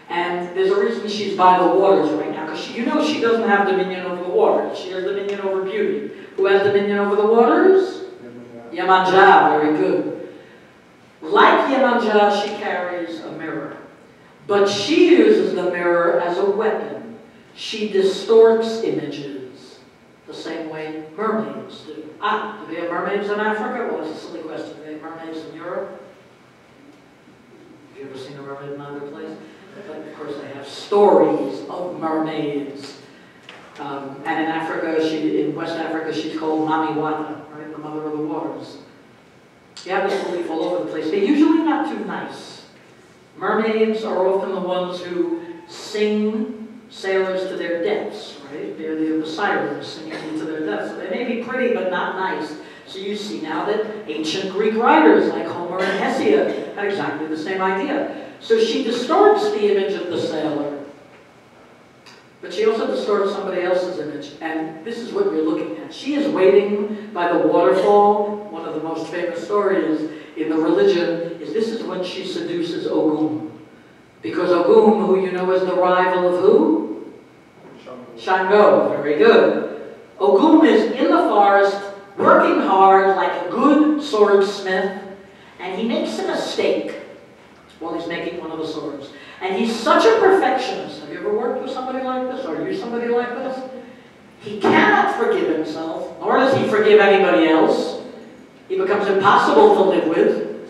And there's a reason she's by the waters right now, because you know she doesn't have dominion over the waters. She has dominion over beauty. Who has dominion over the waters? Yemanja, very good. Like Yemanja, she carries a mirror. But she uses the mirror as a weapon. She distorts images the same way mermaids do. Do they have mermaids in Africa? Well, it's a silly question. Do they have mermaids in Europe? Have you ever seen a mermaid in another place? But of course they have stories of mermaids. And in Africa, in West Africa, she's called Mami Wata, right? The mother of the waters. You have this belief all over the place. They're usually not too nice. Mermaids are often the ones who sing sailors to their deaths, right? They're the sirens singing them to their deaths. So they may be pretty, but not nice. So you see now that ancient Greek writers like Homer and Hesiod had exactly the same idea. So she distorts the image of the sailor. But she also distorts somebody else's image, and this is what you're looking at. She is waiting by the waterfall. One of the most famous stories in the religion is this is when she seduces Ogun. Because Ogun, who you know is the rival of who? Xango. Very good. Ogun is in the forest, working hard like a good swordsmith, and he makes a mistake while he's making one of the swords. And he's such a perfectionist. Have you ever worked with somebody like this? Are you somebody like this? He cannot forgive himself, nor does he forgive anybody else. He becomes impossible to live with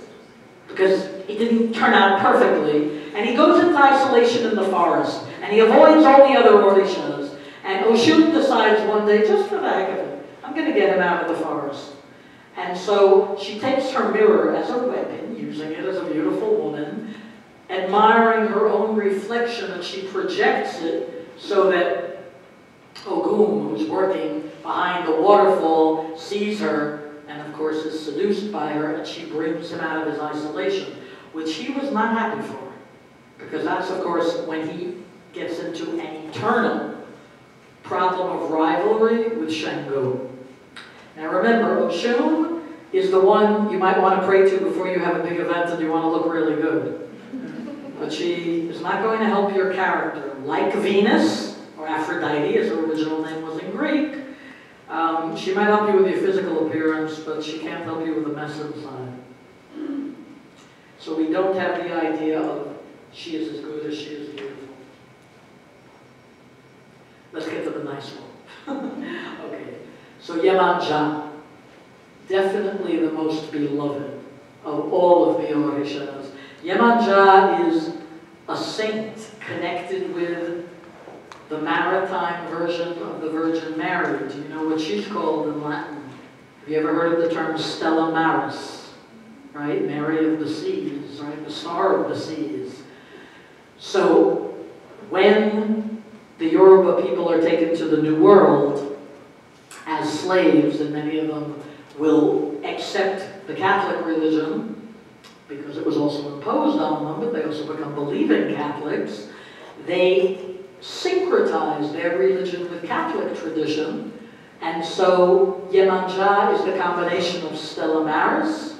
because he didn't turn out perfectly. And he goes into isolation in the forest, and he avoids all the other Orixas. And Oxun decides one day, just for the heck of it, I'm going to get him out of the forest. And so she takes her mirror as a weapon, using it as a beautiful woman, admiring her own reflection, and she projects it so that Ogun, who's working behind the waterfall, sees her and of course is seduced by her, and she brings him out of his isolation, which he was not happy for, because that's of course when he gets into an eternal problem of rivalry with Xango. Now remember, Oxun is the one you might want to pray to before you have a big event and you want to look really good. But she is not going to help your character. Like Venus, or Aphrodite, as her original name was in Greek, she might help you with your physical appearance, but she can't help you with the mess inside. So we don't have the idea of she is as good as she is beautiful. Let's get to the nice one. Okay, so Yemanja, definitely the most beloved of all of the Orixas. Yemanja is a saint connected with the maritime version of the Virgin Mary. Do you know what she's called in Latin? Have you ever heard of the term Stella Maris? Right? Mary of the seas, right? The star of the seas. So when the Yoruba people are taken to the New World as slaves, and many of them will accept the Catholic religion, because it was also imposed on them, but they also become believing Catholics, they syncretize their religion with Catholic tradition, and so Yemanja is the combination of Stella Maris,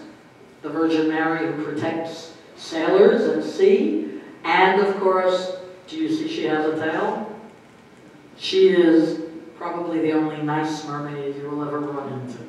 the Virgin Mary who protects sailors at sea, and of course, do you see she has a tail? She is probably the only nice mermaid you will ever run into.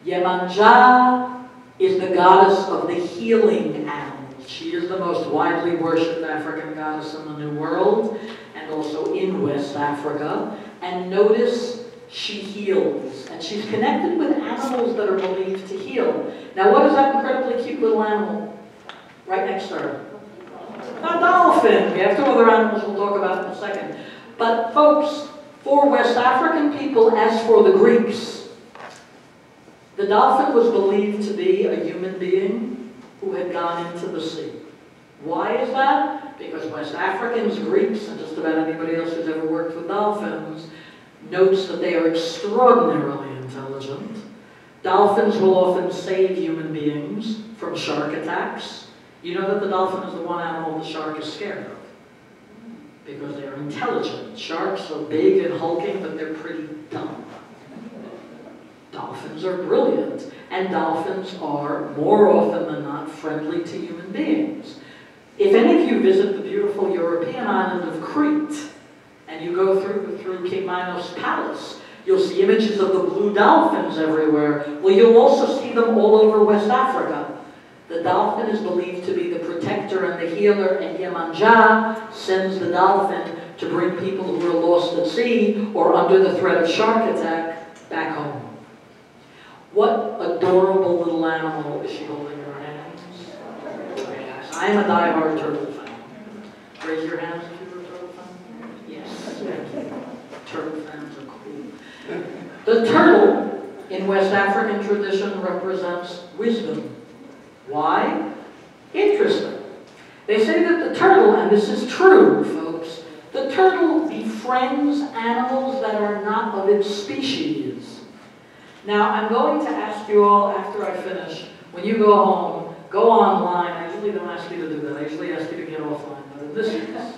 Yemanja is the goddess of the healing animals. She is the most widely worshipped African goddess in the New World, and also in West Africa. And notice she heals, and she's connected with animals that are believed to heal. Now what is that incredibly cute little animal right next to her? A dolphin. We have two other animals we'll talk about in a second. But folks, for West African people, as for the Greeks, the dolphin was believed to be a human being who had gone into the sea. Why is that? Because West Africans, Greeks, and just about anybody else who's ever worked with dolphins notes that they are extraordinarily intelligent. Dolphins will often save human beings from shark attacks. You know that the dolphin is the one animal the shark is scared of, because they are intelligent. Sharks are big and hulking, but they're pretty dumb. Dolphins are brilliant, and dolphins are, more often than not, friendly to human beings. If any of you visit the beautiful European island of Crete, and you go through King Minos' palace, you'll see images of the blue dolphins everywhere. Well, you'll also see them all over West Africa. The dolphin is believed to be the protector and the healer, and Yemanja sends the dolphin to bring people who are lost at sea or under the threat of shark attack back home. What adorable little animal is she holding in her hands? Okay, guys, I am a diehard turtle fan. Raise your hands if you're a turtle fan. Yes, thank you. Turtle fans are cool. The turtle in West African tradition represents wisdom. Why? Interesting. They say that the turtle, and this is true, folks, the turtle befriends animals that are not of its species. Now, I'm going to ask you all, after I finish, when you go home, go online. I usually don't ask you to do that. I usually ask you to get offline. But in this case,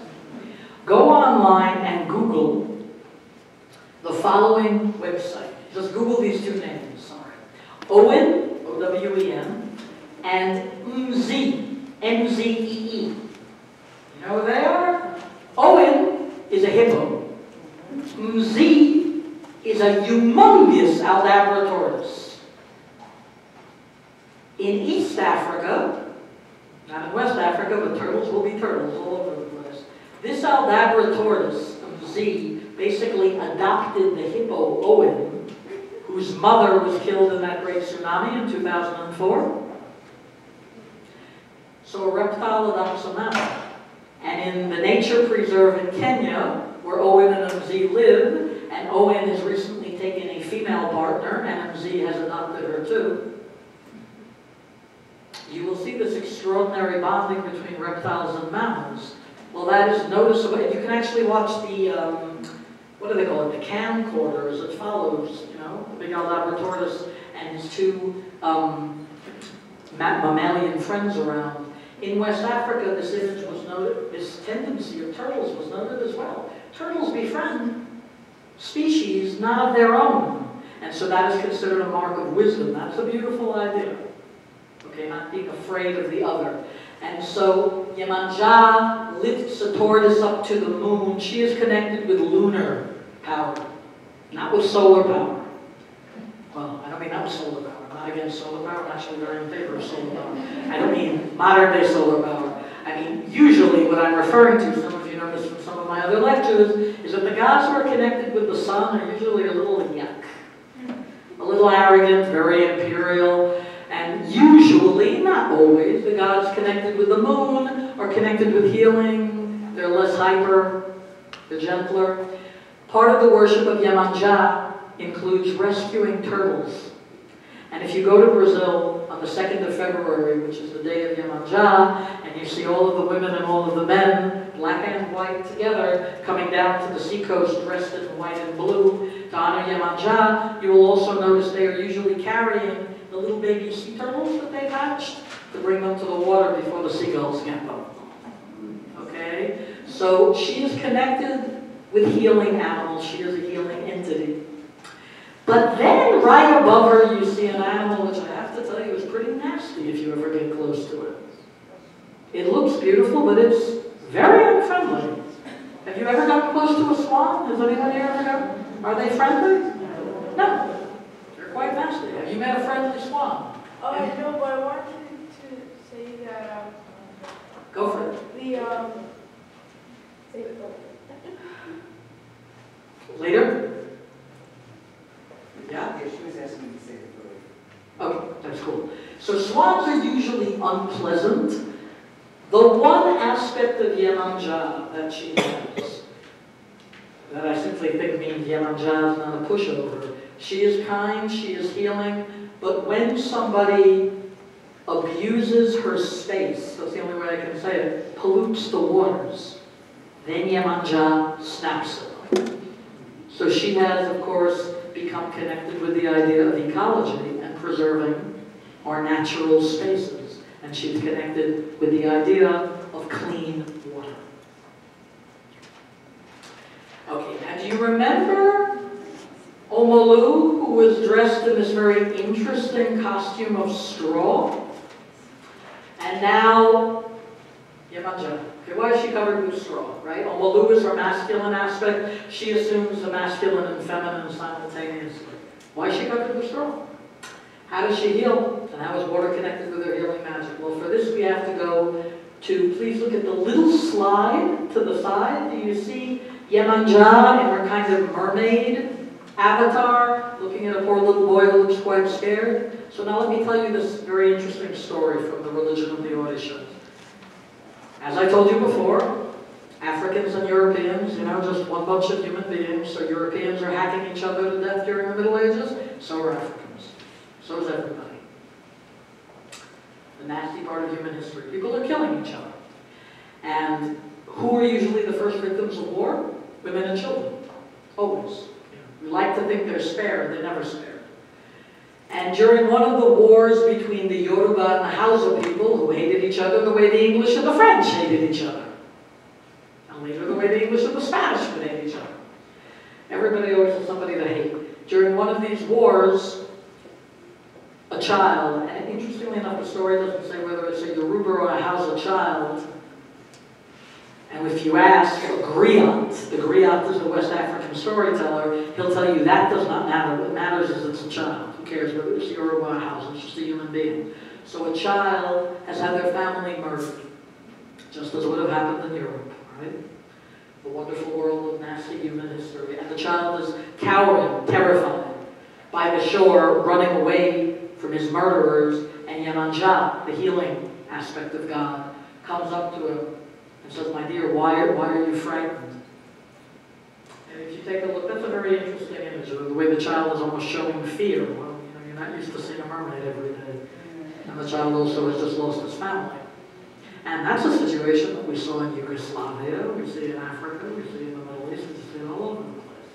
go online and Google the following website. Just Google these two names, sorry. Owen, O-W-E-N, and Mzee, M-Z-E-E. You know who they are? Owen is a hippo. Mzee is a humongous Aldabra tortoise. In East Africa, not in West Africa, but turtles will be turtles all over the place. This Aldabra tortoise, Mzee, basically adopted the hippo Owen, whose mother was killed in that great tsunami in 2004. So a reptile adopts a mammal. And in the nature preserve in Kenya, where Owen and Mzee live, and Owen has recently taken a female partner, and Mzee has adopted her too, you will see this extraordinary bonding between reptiles and mammals. Well, that is noticeable. You can actually watch the, what do they call it, the camcorders. It follows, you know, the big Aldabra tortoise and his two mammalian friends around. In West Africa, this image was noted, this tendency of turtles was noted as well. Turtles befriend species not of their own. And so that is considered a mark of wisdom. That's a beautiful idea. Okay, not being afraid of the other. And so Yemanja lifts a tortoise up to the moon. She is connected with lunar power, not with solar power. Well, I don't mean not with solar power. I'm not against solar power. I'm actually very in favor of solar power. I don't mean modern day solar power. I mean, usually what I'm referring to, some of you noticed from some of my other lectures, is that the gods who are connected with the sun are usually a little yuck. A little arrogant, very imperial. And usually, not always, the gods connected with the moon are connected with healing. They're less hyper, they're gentler. Part of the worship of Yemanja includes rescuing turtles. And if you go to Brazil on the 2nd of February, which is the day of Yemanja, and you see all of the women and all of the men, black and white together, coming down to the seacoast dressed in white and blue to honor Yemanja, you will also notice they are usually carrying the little baby sea turtles that they've hatched to bring them to the water before the seagulls get them. Okay? So she is connected with healing animals. She is a healing entity. But then right above her you see an animal which I have to tell you is pretty nasty if you ever get close to it. It looks beautiful, but it's very unfriendly. Have you ever gotten close to a swan? Has anybody ever gotten? Are they friendly? No. Quite nasty. Have you met a friendly swan?
Oh, I know, but I wanted to say that.
Go for it. Later? Yeah?
Yeah, she was asking me to say it earlier.
Okay, that's cool. So swans are usually unpleasant. The one aspect of Yemanja that she has, that I simply think means Yemanja is not a pushover. She is kind, she is healing, but when somebody abuses her space, that's the only way I can say it, pollutes the waters, then Yemanja snaps it. So she has, of course, become connected with the idea of ecology and preserving our natural spaces. And she's connected with the idea of clean water. Okay, now do you remember Omolu, who was dressed in this very interesting costume of straw? And now, Yemanja. Okay, why is she covered with straw, right? Omolu is her masculine aspect. She assumes the masculine and feminine simultaneously. Why is she covered with straw? How does she heal? And how is water connected with her healing magic? Well, for this we have to go to, please look at the little slide to the side. Do you see Yemanja in her kind of mermaid avatar, looking looking at a poor little boy who looks quite scared. So now let me tell you this very interesting story from the religion of the Orixas. As I told you before, Africans and Europeans, just one bunch of human beings. So Europeans are hacking each other to death during the Middle Ages. So are Africans. So is everybody. The nasty part of human history. People are killing each other. And who are usually the first victims of war? Women and children. Always. We like to think they're spared. They're never spared. And during one of the wars between the Yoruba and the Hausa people, who hated each other the way the English and the French hated each other, and later the way the English and the Spanish would hate each other. Everybody always has somebody to hate. During one of these wars, a child, and interestingly enough, the story doesn't say whether it's a Yoruba or a Hausa child. And if you ask a griot, the griot is a West African storyteller, he'll tell you that does not matter. What matters is it's a child. Who cares whether it's Yoruba or Hausa? It's just a human being. So a child has had their family murdered, just as would have happened in Europe, right? The wonderful world of nasty human history. And the child is cowering, terrified, by the shore, running away from his murderers, and Yemanja, the healing aspect of God, comes up to him and says, "My dear, why are you frightened?" And if you take a look, that's a very interesting image of the way the child is almost showing fear. Well, you're not used to seeing a mermaid every day. And the child also has just lost his family. And that's a situation that we saw in Yugoslavia, we see in Africa, we see in the Middle East, we see it all over the place.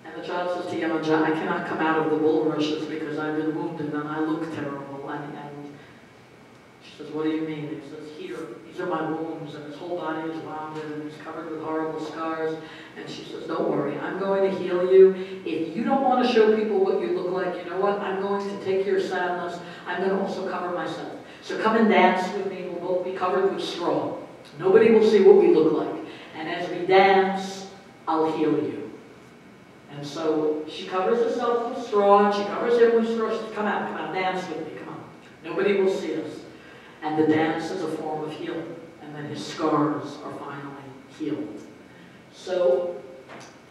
And the child says to Yemanja, "I cannot come out of the bulrushes because I've been wounded and I look terrible." And she says, "What do you mean?" He says, "Here, these are my wounds," and his whole body is wounded and he's covered with horrible scars. And she says, "Don't worry, I'm going to heal you. If you don't want to show people what you look like, you know what? I'm going to take your sadness. I'm going to also cover myself. So come and dance with me. We'll both be covered with straw. Nobody will see what we look like. And as we dance, I'll heal you." And so she covers herself with straw, and she covers him with straw. She says, come out, dance with me, come on. Nobody will see us. And the dance is a form of healing. And then his scars are finally healed. So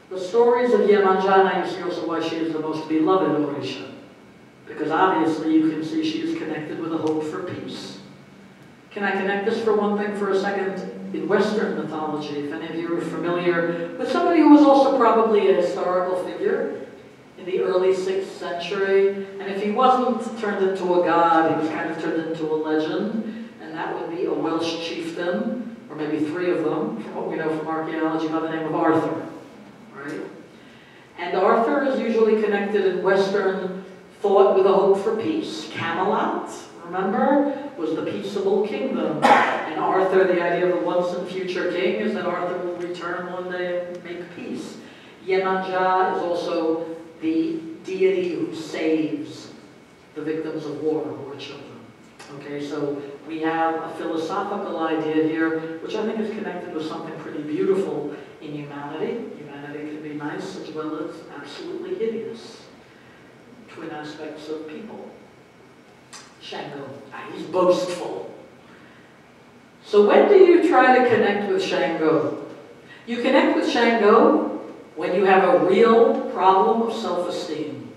the stories of Yemanja, you see also why she is the most beloved Orisha. Because obviously you can see she is connected with a hope for peace. Can I connect this for one thing for a second? In Western mythology, if any of you are familiar with somebody who was also probably a historical figure in the early 6th century, and if he wasn't turned into a god, he was kind of turned into a legend, and that would be a Welsh chieftain, or maybe 3 of them, from what we know from archaeology, by the name of Arthur, right? And Arthur is usually connected in Western thought with a hope for peace. Camelot, remember, was the peaceable kingdom. And Arthur, the idea of a once and future king is that Arthur will return one day and make peace. Yemanja is also the deity who saves the victims of war who are children. Okay, so we have a philosophical idea here, which I think is connected with something pretty beautiful in humanity. Humanity can be nice as well as absolutely hideous. Twin aspects of people. Xango, he's boastful. So when do you try to connect with Xango? You connect with Xango when you have a real problem of self-esteem.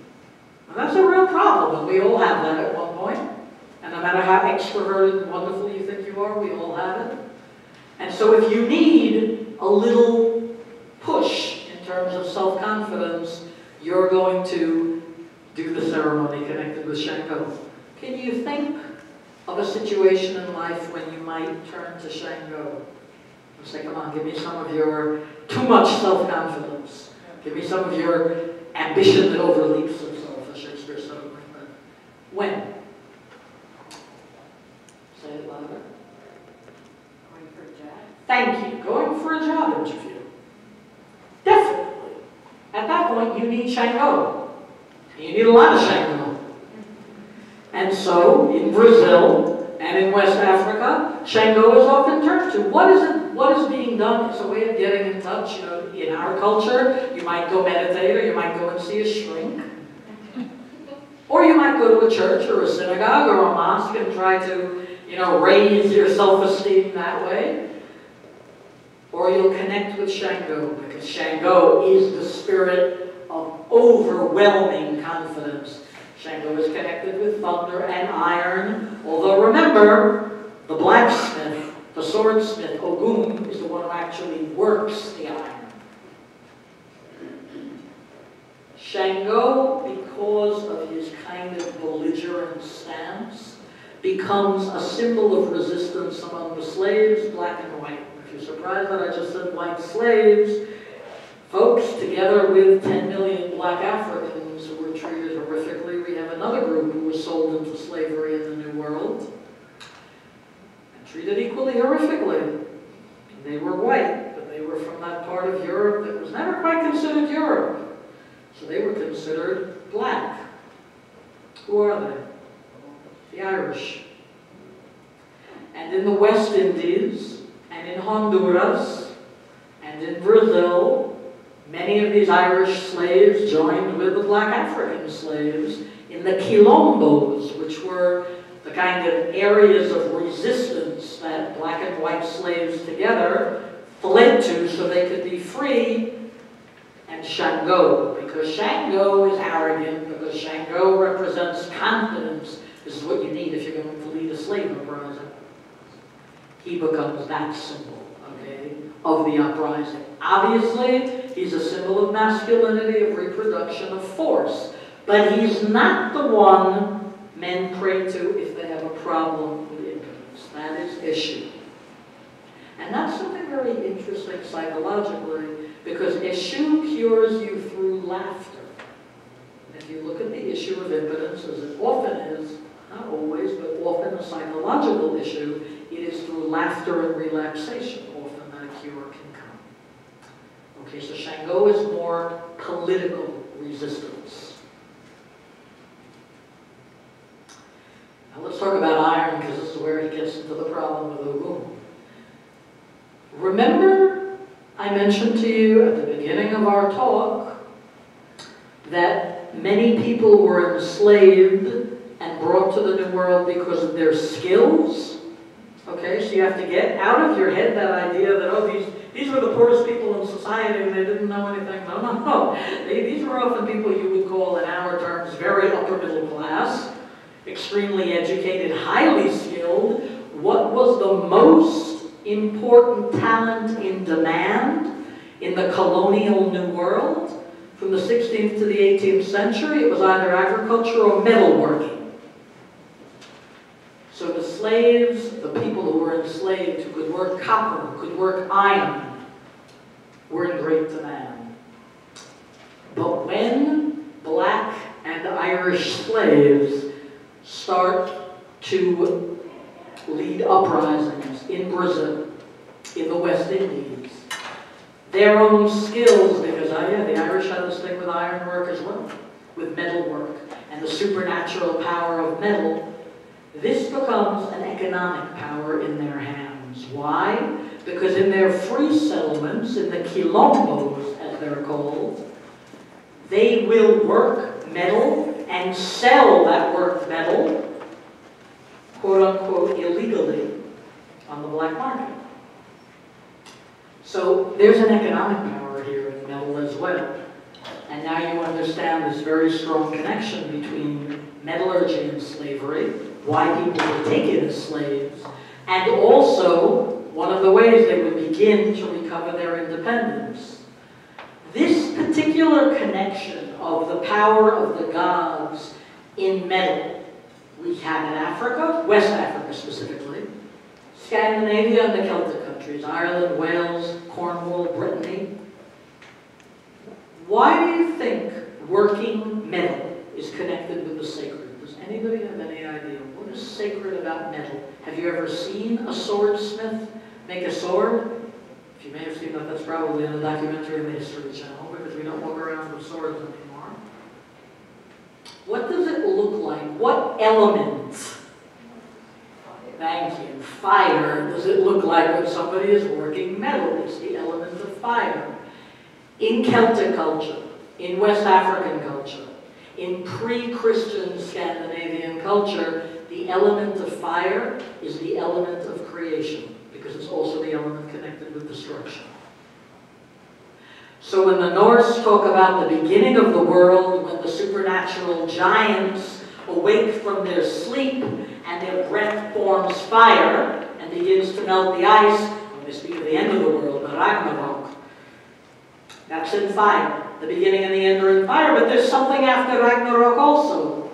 And that's a real problem, and we all have that at one point. And no matter how extroverted and wonderful you think you are, we all have it. And so if you need a little push in terms of self-confidence, you're going to do the ceremony connected with Xango. Can you think of a situation in life when you might turn to Xango and say, come on, give me some of your too much self-confidence. Give me some of your ambition that overleaps itself, as Shakespeare said it like that. When? Say it louder.
Going for a job.
Thank you. Going for a job interview. Definitely. At that point, you need Xango. You need a lot of Xango. And so, in Brazil and in West Africa, Xango is often turned to. What is being done? It's a way of getting in touch. You know, in our culture, you might go meditate, or you might go and see a shrink. Or you might go to a church or a synagogue or a mosque and try to, raise your self-esteem that way. Or you'll connect with Xango, because Xango is the spirit of overwhelming confidence. Xango is connected with thunder and iron, although remember, the blacksmith, the swordsmith, Ogun, is the one who actually works the iron. Xango, because of his kind of belligerent stance, becomes a symbol of resistance among the slaves, black and white. If you're surprised that I just said white slaves, folks, together with 10 million black Africans who were treated horrifically, we have another group who was sold into slavery in the New World and treated equally horrifically. They were white, but they were from that part of Europe that was never quite considered Europe. So they were considered black. Who are they? The Irish. And in the West Indies, and in Honduras, and in Brazil, many of these Irish slaves joined with the black African slaves in the quilombos, which were the kind of areas of resistance that black and white slaves together fled to so they could be free. And Xango, because Xango is arrogant, because Xango represents confidence. This is what you need if you're going to lead a slave uprising. He becomes that symbol, okay, of the uprising. Obviously, he's a symbol of masculinity, of reproduction, of force. But he's not the one men pray to if they have a problem with impotence. That is issue. And that's something very interesting psychologically, because Eshu cures you through laughter. And if you look at the issue of impotence, as it often is, not always, but often a psychological issue, it is through laughter and relaxation often that a cure can come. Okay, so Xango is more political resistance. Now let's talk about iron, because this is where he gets into the problem with Ogun. Remember, I mentioned to you at the beginning of our talk that many people were enslaved and brought to the New World because of their skills. Okay, so you have to get out of your head that idea that, oh, these were the poorest people in society and they didn't know anything. No, no, no. These were often people you would call, in our terms, very upper middle class, extremely educated, highly skilled. What was the most important talent in demand in the colonial New World? From the 16th to the 18th century, it was either agriculture or metalworking. So the slaves, the people who were enslaved, who could work copper, who could work iron, were in great demand. But when black and Irish slaves start to lead uprisings in Brazil, in the West Indies, their own skills, because the Irish had this thing with ironwork as well, with metalwork, and the supernatural power of metal, this becomes an economic power in their hands. Why? Because in their free settlements, in the quilombos, as they're called, they will work metal and sell that worked metal, quote-unquote, illegally on the black market. So there's an economic power here in metal as well. And now you understand this very strong connection between metallurgy and slavery, why people were taken as slaves, and also one of the ways they would begin to recover their independence. This particular connection of the power of the gods in metal, we have in Africa, West Africa specifically, Scandinavia and the Celtic countries, Ireland, Wales, Cornwall, Brittany. Why do you think working metal is connected with the sacred? Does anybody have any idea? What is sacred about metal? Have you ever seen a swordsmith make a sword? If you may have seen that, that's probably in a documentary in the History Channel, because we don't walk around with swords anymore. What does it look like? What element? Thank you. Fire. Does it look like when somebody is working metal? It's the element of fire. In Celtic culture, in West African culture, in pre-Christian Scandinavian culture, the element of fire is the element of creation, because it's also the element connected with destruction. So when the Norse talk about the beginning of the world, when the supernatural giants awake from their sleep and their breath forms fire and begins to melt the ice, when they speak of the end of the world, the Ragnarok, that's in fire. The beginning and the end are in fire, but there's something after Ragnarok also.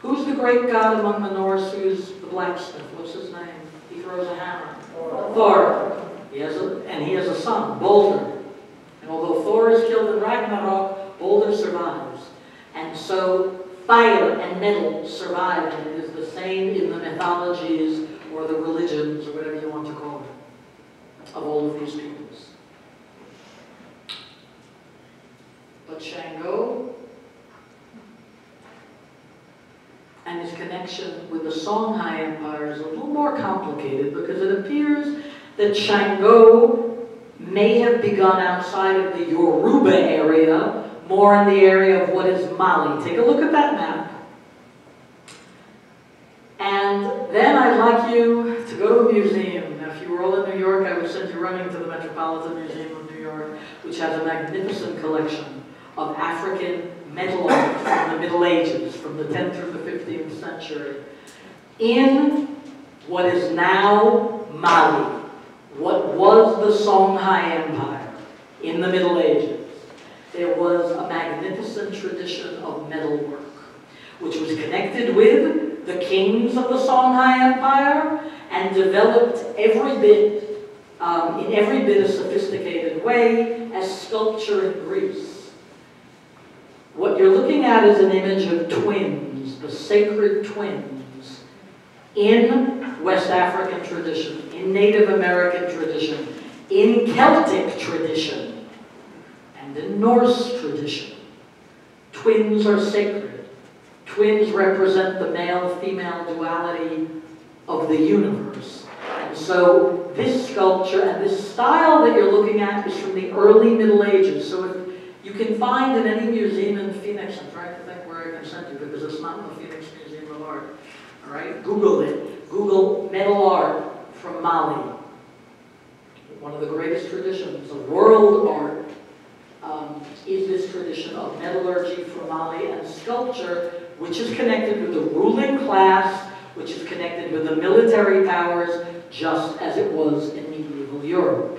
Who's the great god among the Norse who's the blacksmith? What's his name? He throws a hammer. Thor. He has a son, Balder. And although Thor is killed in Ragnarok, Balder survives. And so fire and metal survive, and it is the same in the mythologies or the religions or whatever you want to call it, of all of these peoples. But Xango and his connection with the Songhai Empire is a little more complicated because it appears that Xango may have begun outside of the Yoruba area, more in the area of what is Mali. Take a look at that map. And then I'd like you to go to a museum. Now, if you were all in New York, I would send you running to the Metropolitan Museum of New York, which has a magnificent collection of African metal art from the Middle Ages, from the 10th through the 15th century, in what is now Mali. What was the Songhai Empire in the Middle Ages? There was a magnificent tradition of metalwork, which was connected with the kings of the Songhai Empire and developed every bit, in every bit a sophisticated way as sculpture in Greece. What you're looking at is an image of twins, the sacred twins, in West African tradition, in Native American tradition, in Celtic tradition, and in Norse tradition. Twins are sacred. Twins represent the male-female duality of the universe. And so this sculpture and this style that you're looking at is from the early Middle Ages. So if you can find in any museum in Phoenix, I'm trying to think where I can send you because it's not in the Phoenix Museum of Art. All right, Google it. Google metal art from Mali. One of the greatest traditions of world art is this tradition of metallurgy from Mali and sculpture, which is connected with the ruling class, which is connected with the military powers, just as it was in medieval Europe.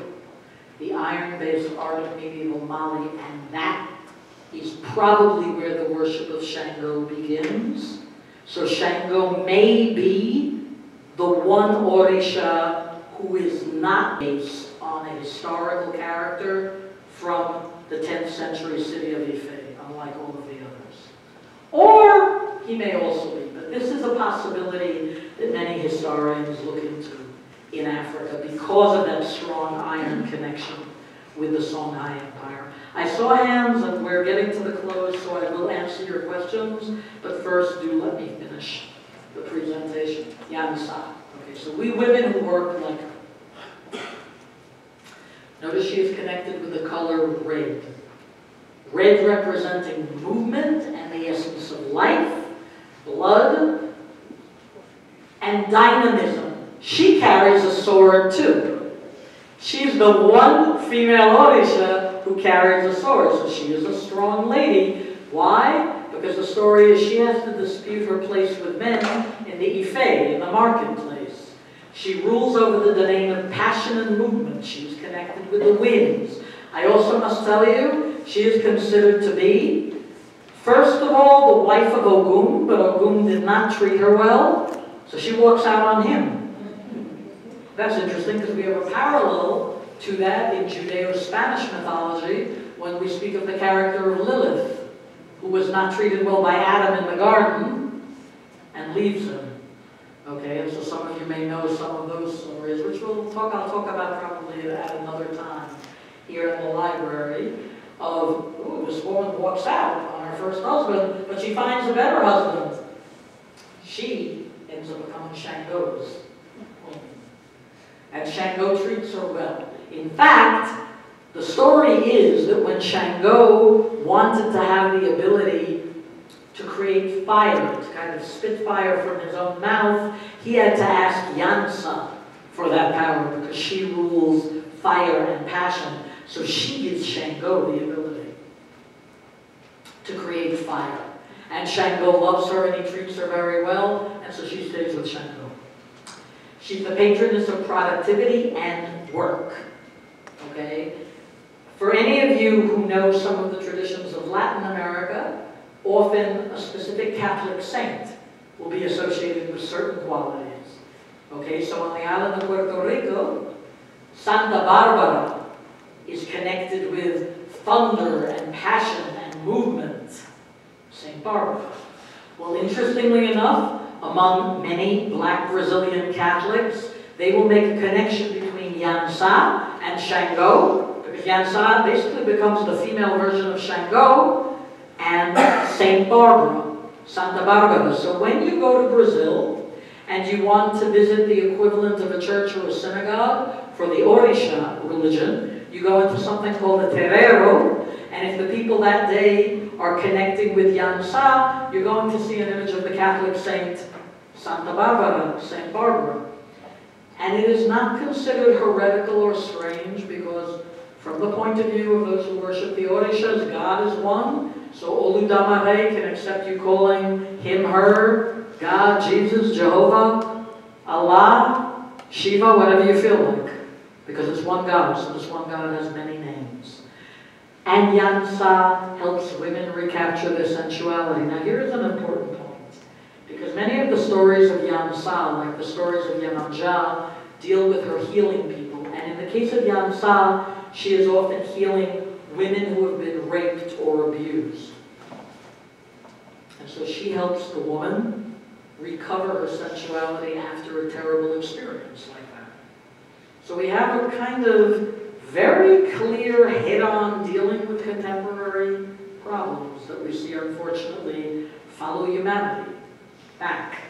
The iron-based art of medieval Mali, and that is probably where the worship of Xango begins. So Xango may be the one Orisha who is not based on a historical character from the 10th century city of Ife, unlike all of the others. Or he may also be, but this is a possibility that many historians look into in Africa because of that strong iron connection with the Songhai Empire. I saw hands and we're getting to the close, so I will answer your questions, but first do let me finish the presentation. Yansa. Okay, so we women who work like her. Notice she is connected with the color red. Red representing movement and the essence of life, blood, and dynamism. She carries a sword too. She's the one female Orisha who carries a sword, so she is a strong lady. Why? Because the story is she has to dispute her place with men in the Ife, in the marketplace. She rules over the domain of passion and movement. She's connected with the winds. I also must tell you, she is considered to be, first of all, the wife of Ogun, but Ogun did not treat her well, so she walks out on him. That's interesting because we have a parallel to that in Judeo-Spanish mythology when we speak of the character of Lilith, who was not treated well by Adam in the garden and leaves him. Okay, and so some of you may know some of those stories, which I'll talk about probably at another time here in the library, of, ooh, this woman walks out on her first husband, but she finds a better husband. She ends up becoming Xango's. And Xango treats her well. In fact, the story is that when Xango wanted to have the ability to create fire, to kind of spit fire from his own mouth, he had to ask Yansa for that power because she rules fire and passion. So she gives Xango the ability to create fire. And Xango loves her and he treats her very well, and so she stays with Xango. She's the patroness of productivity and work. Okay? For any of you who know some of the traditions of Latin America, often a specific Catholic saint will be associated with certain qualities. Okay, so on the island of Puerto Rico, Santa Barbara is connected with thunder and passion and movement. St. Barbara. Well, interestingly enough, among many black Brazilian Catholics, they will make a connection between Yansa and Xango, because Yansa basically becomes the female version of Xango, and St. Barbara, Santa Barbara. So when you go to Brazil, and you want to visit the equivalent of a church or a synagogue for the Orixas religion, you go into something called a terreiro, and if the people that day are connecting with Yansa, you're going to see an image of the Catholic saint Santa Barbara, Saint Barbara. And it is not considered heretical or strange because from the point of view of those who worship the Orixas, God is one. So Oludamare can accept you calling him, her, God, Jesus, Jehovah, Allah, Shiva, whatever you feel like. Because it's one God, so this one God has many names. And Yansa helps women recapture their sensuality. Now here is an important point. Because many of the stories of Yansa, like the stories of Yemanja, deal with her healing people. And in the case of Yansa, she is often healing women who have been raped or abused. And so she helps the woman recover her sensuality after a terrible experience like that. So we have a kind of very clear head-on dealing with contemporary problems that we see, unfortunately, follow humanity back.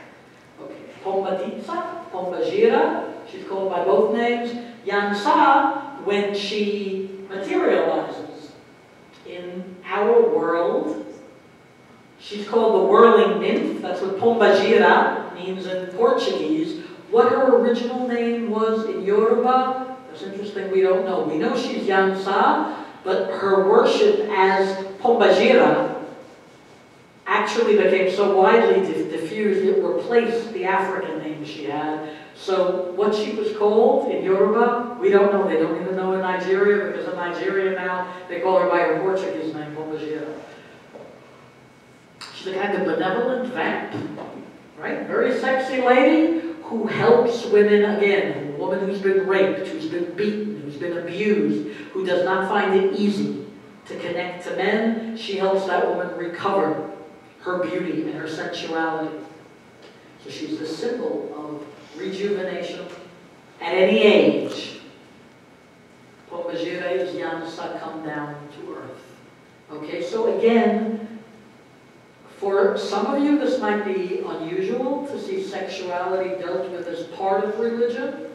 Okay, Pombatitsa, Pombagira, she's called by both names. Yansa, when she materializes in our world, she's called the whirling nymph. That's what Pombagira means in Portuguese. What her original name was in Yoruba, that's interesting, we don't know. We know she's Yansa, but her worship as Pombagira actually became so widely diffused it replaced the African name she had. So what she was called in Yoruba, we don't know. They don't even know in Nigeria, because in Nigeria now they call her by her Portuguese name, Pombagira. She's a kind of benevolent vamp, right? Very sexy lady who helps women, again, a woman who's been raped, who's been beaten, who's been abused, who does not find it easy to connect to men. She helps that woman recover her beauty and her sensuality. So she's the symbol of rejuvenation at any age. Pombagira is Yansa come down to earth. Okay, so again, for some of you, this might be unusual to see sexuality dealt with as part of religion.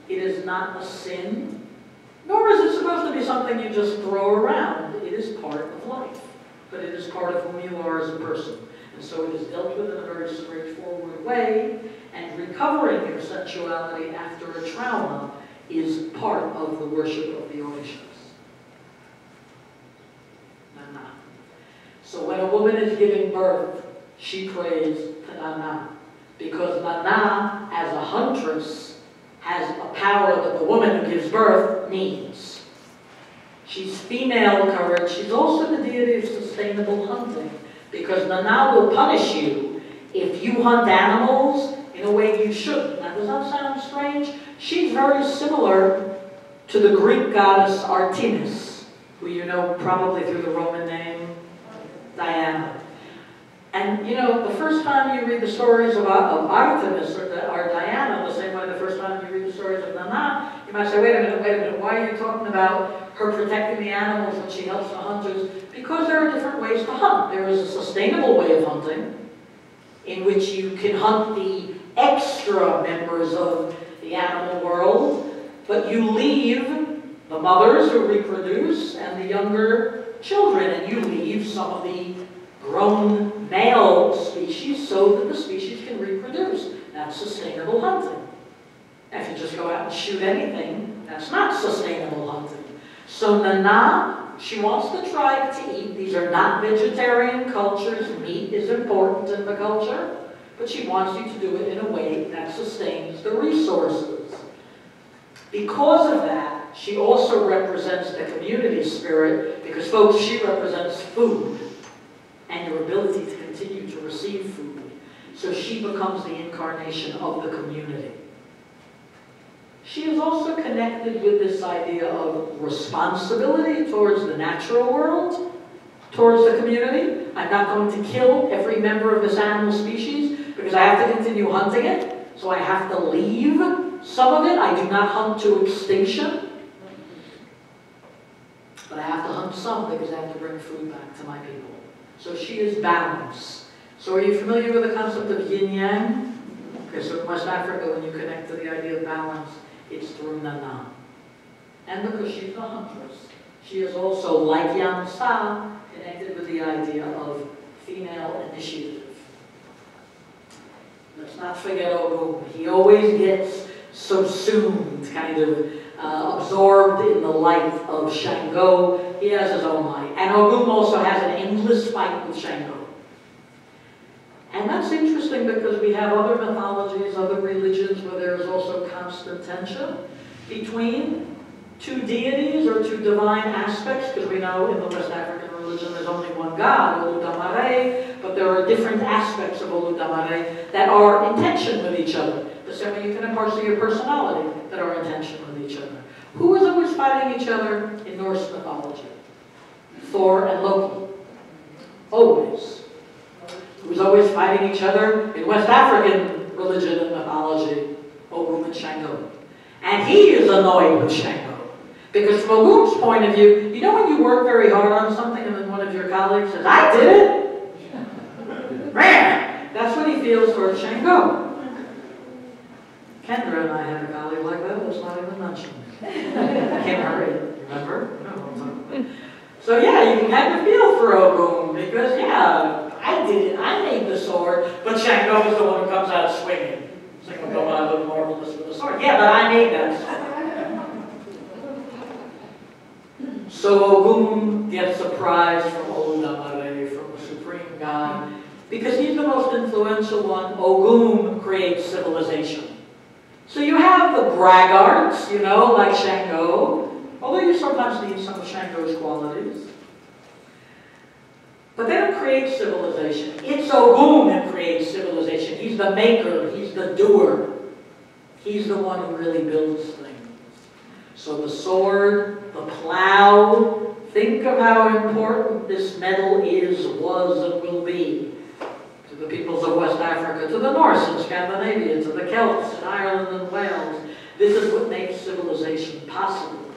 It is not a sin, nor is it supposed to be something you just throw around. It is part of life, but it is part of whom you are as a person. And so it is dealt with in a very straightforward way, and recovering your sensuality after a trauma is part of the worship of the Orixas. Nana. So when a woman is giving birth, she prays to Nana, because Nana, as a huntress, has a power that the woman who gives birth needs. She's female courage. She's also the deity of sustainable hunting, because Nana will punish you if you hunt animals in a way you shouldn't. Now, does that sound strange? She's very similar to the Greek goddess Artemis, who you know probably through the Roman name Diana. And you know, the first time you read the stories of Artemis or Diana, the same way the first time you read the stories of Nana, you might say, wait a minute, why are you talking about her protecting the animals when she helps the hunters? Because there are different ways to hunt. There is a sustainable way of hunting, in which you can hunt the extra members of the animal world, but you leave the mothers who reproduce and the younger children, and you leave some of the grown male species so that the species can reproduce. That's sustainable hunting. If you just go out and shoot anything, that's not sustainable hunting. So Nana, she wants the tribe to eat. These are not vegetarian cultures. Meat is important in the culture. But she wants you to do it in a way that sustains the resources. Because of that, she also represents the community spirit, because folks, she represents food and your ability to continue to receive food. So she becomes the incarnation of the community. She is also connected with this idea of responsibility towards the natural world, towards the community. I'm not going to kill every member of this animal species because I have to continue hunting it, so I have to leave some of it. I do not hunt to extinction, but I have to hunt some because I have to bring food back to my people. So she is balance. So are you familiar with the concept of yin-yang? Okay, so in West Africa, when you connect to the idea of balance, it's through Nana. And because she's a huntress, she is also, like Yamsa, connected with the idea of female initiative. Let's not forget Ogun. He always gets subsumed, kind of absorbed in the light of Xango. He has his own light. And Ogun also has an endless fight with Xango. And that's interesting because we have other mythologies, other religions where there is also constant tension between two deities or two divine aspects, because we know in the West African religion there's only one God, Oludamare, but there are different aspects of Oludamare that are in tension with each other. The same way you can have parts of your personality that are in tension with each other. Who is always fighting each other in Norse mythology? Thor and Loki. Always. Who's always fighting each other in West African religion and mythology? Ogun and Xango. And he is annoyed with Xango. Because from Ogun's point of view, you know when you work very hard on something and then one of your colleagues says, I did it? Man, that's what he feels towards Xango. Kendra and I had a colleague like that, let's not even mention it. Kim Murray, remember? No. So yeah, you can kind of feel for Ogun, because yeah, I did it, I made the sword, but Xango is the one who comes out swinging. It's like, oh, I look marvelous with the sword. Yeah, but I made that sword. So Ogun gets a prize from Oludamare, from the supreme god, because he's the most influential one. Ogun creates civilization. So you have the braggarts, you know, like Xango, although you sometimes need some of Xango's qualities. But they don't create civilization. It's Ogun that creates civilization. He's the maker, he's the doer. He's the one who really builds things. So the sword, the plow, think of how important this metal is, was, and will be to the peoples of West Africa, to the Norse in Scandinavia, to the Celts in Ireland and Wales. This is what makes civilization possible.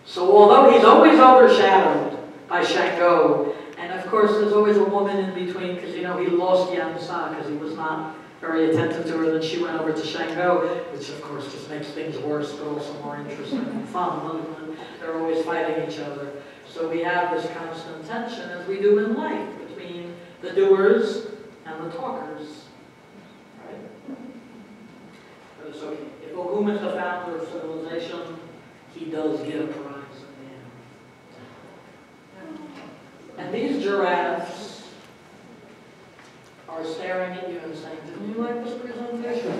So although he's always overshadowed by Xango, and of course there's always a woman in between, because you know he lost Yamsa because he was not very attentive to her, then she went over to Xango, which of course just makes things worse, but also more interesting and fun. They're always fighting each other. So we have this constant tension, as we do in life, between the doers and the talkers. Right? So if Ogun is the founder of civilization, he does get a prize in the end. And these giraffes are staring at you and saying, didn't you like this presentation?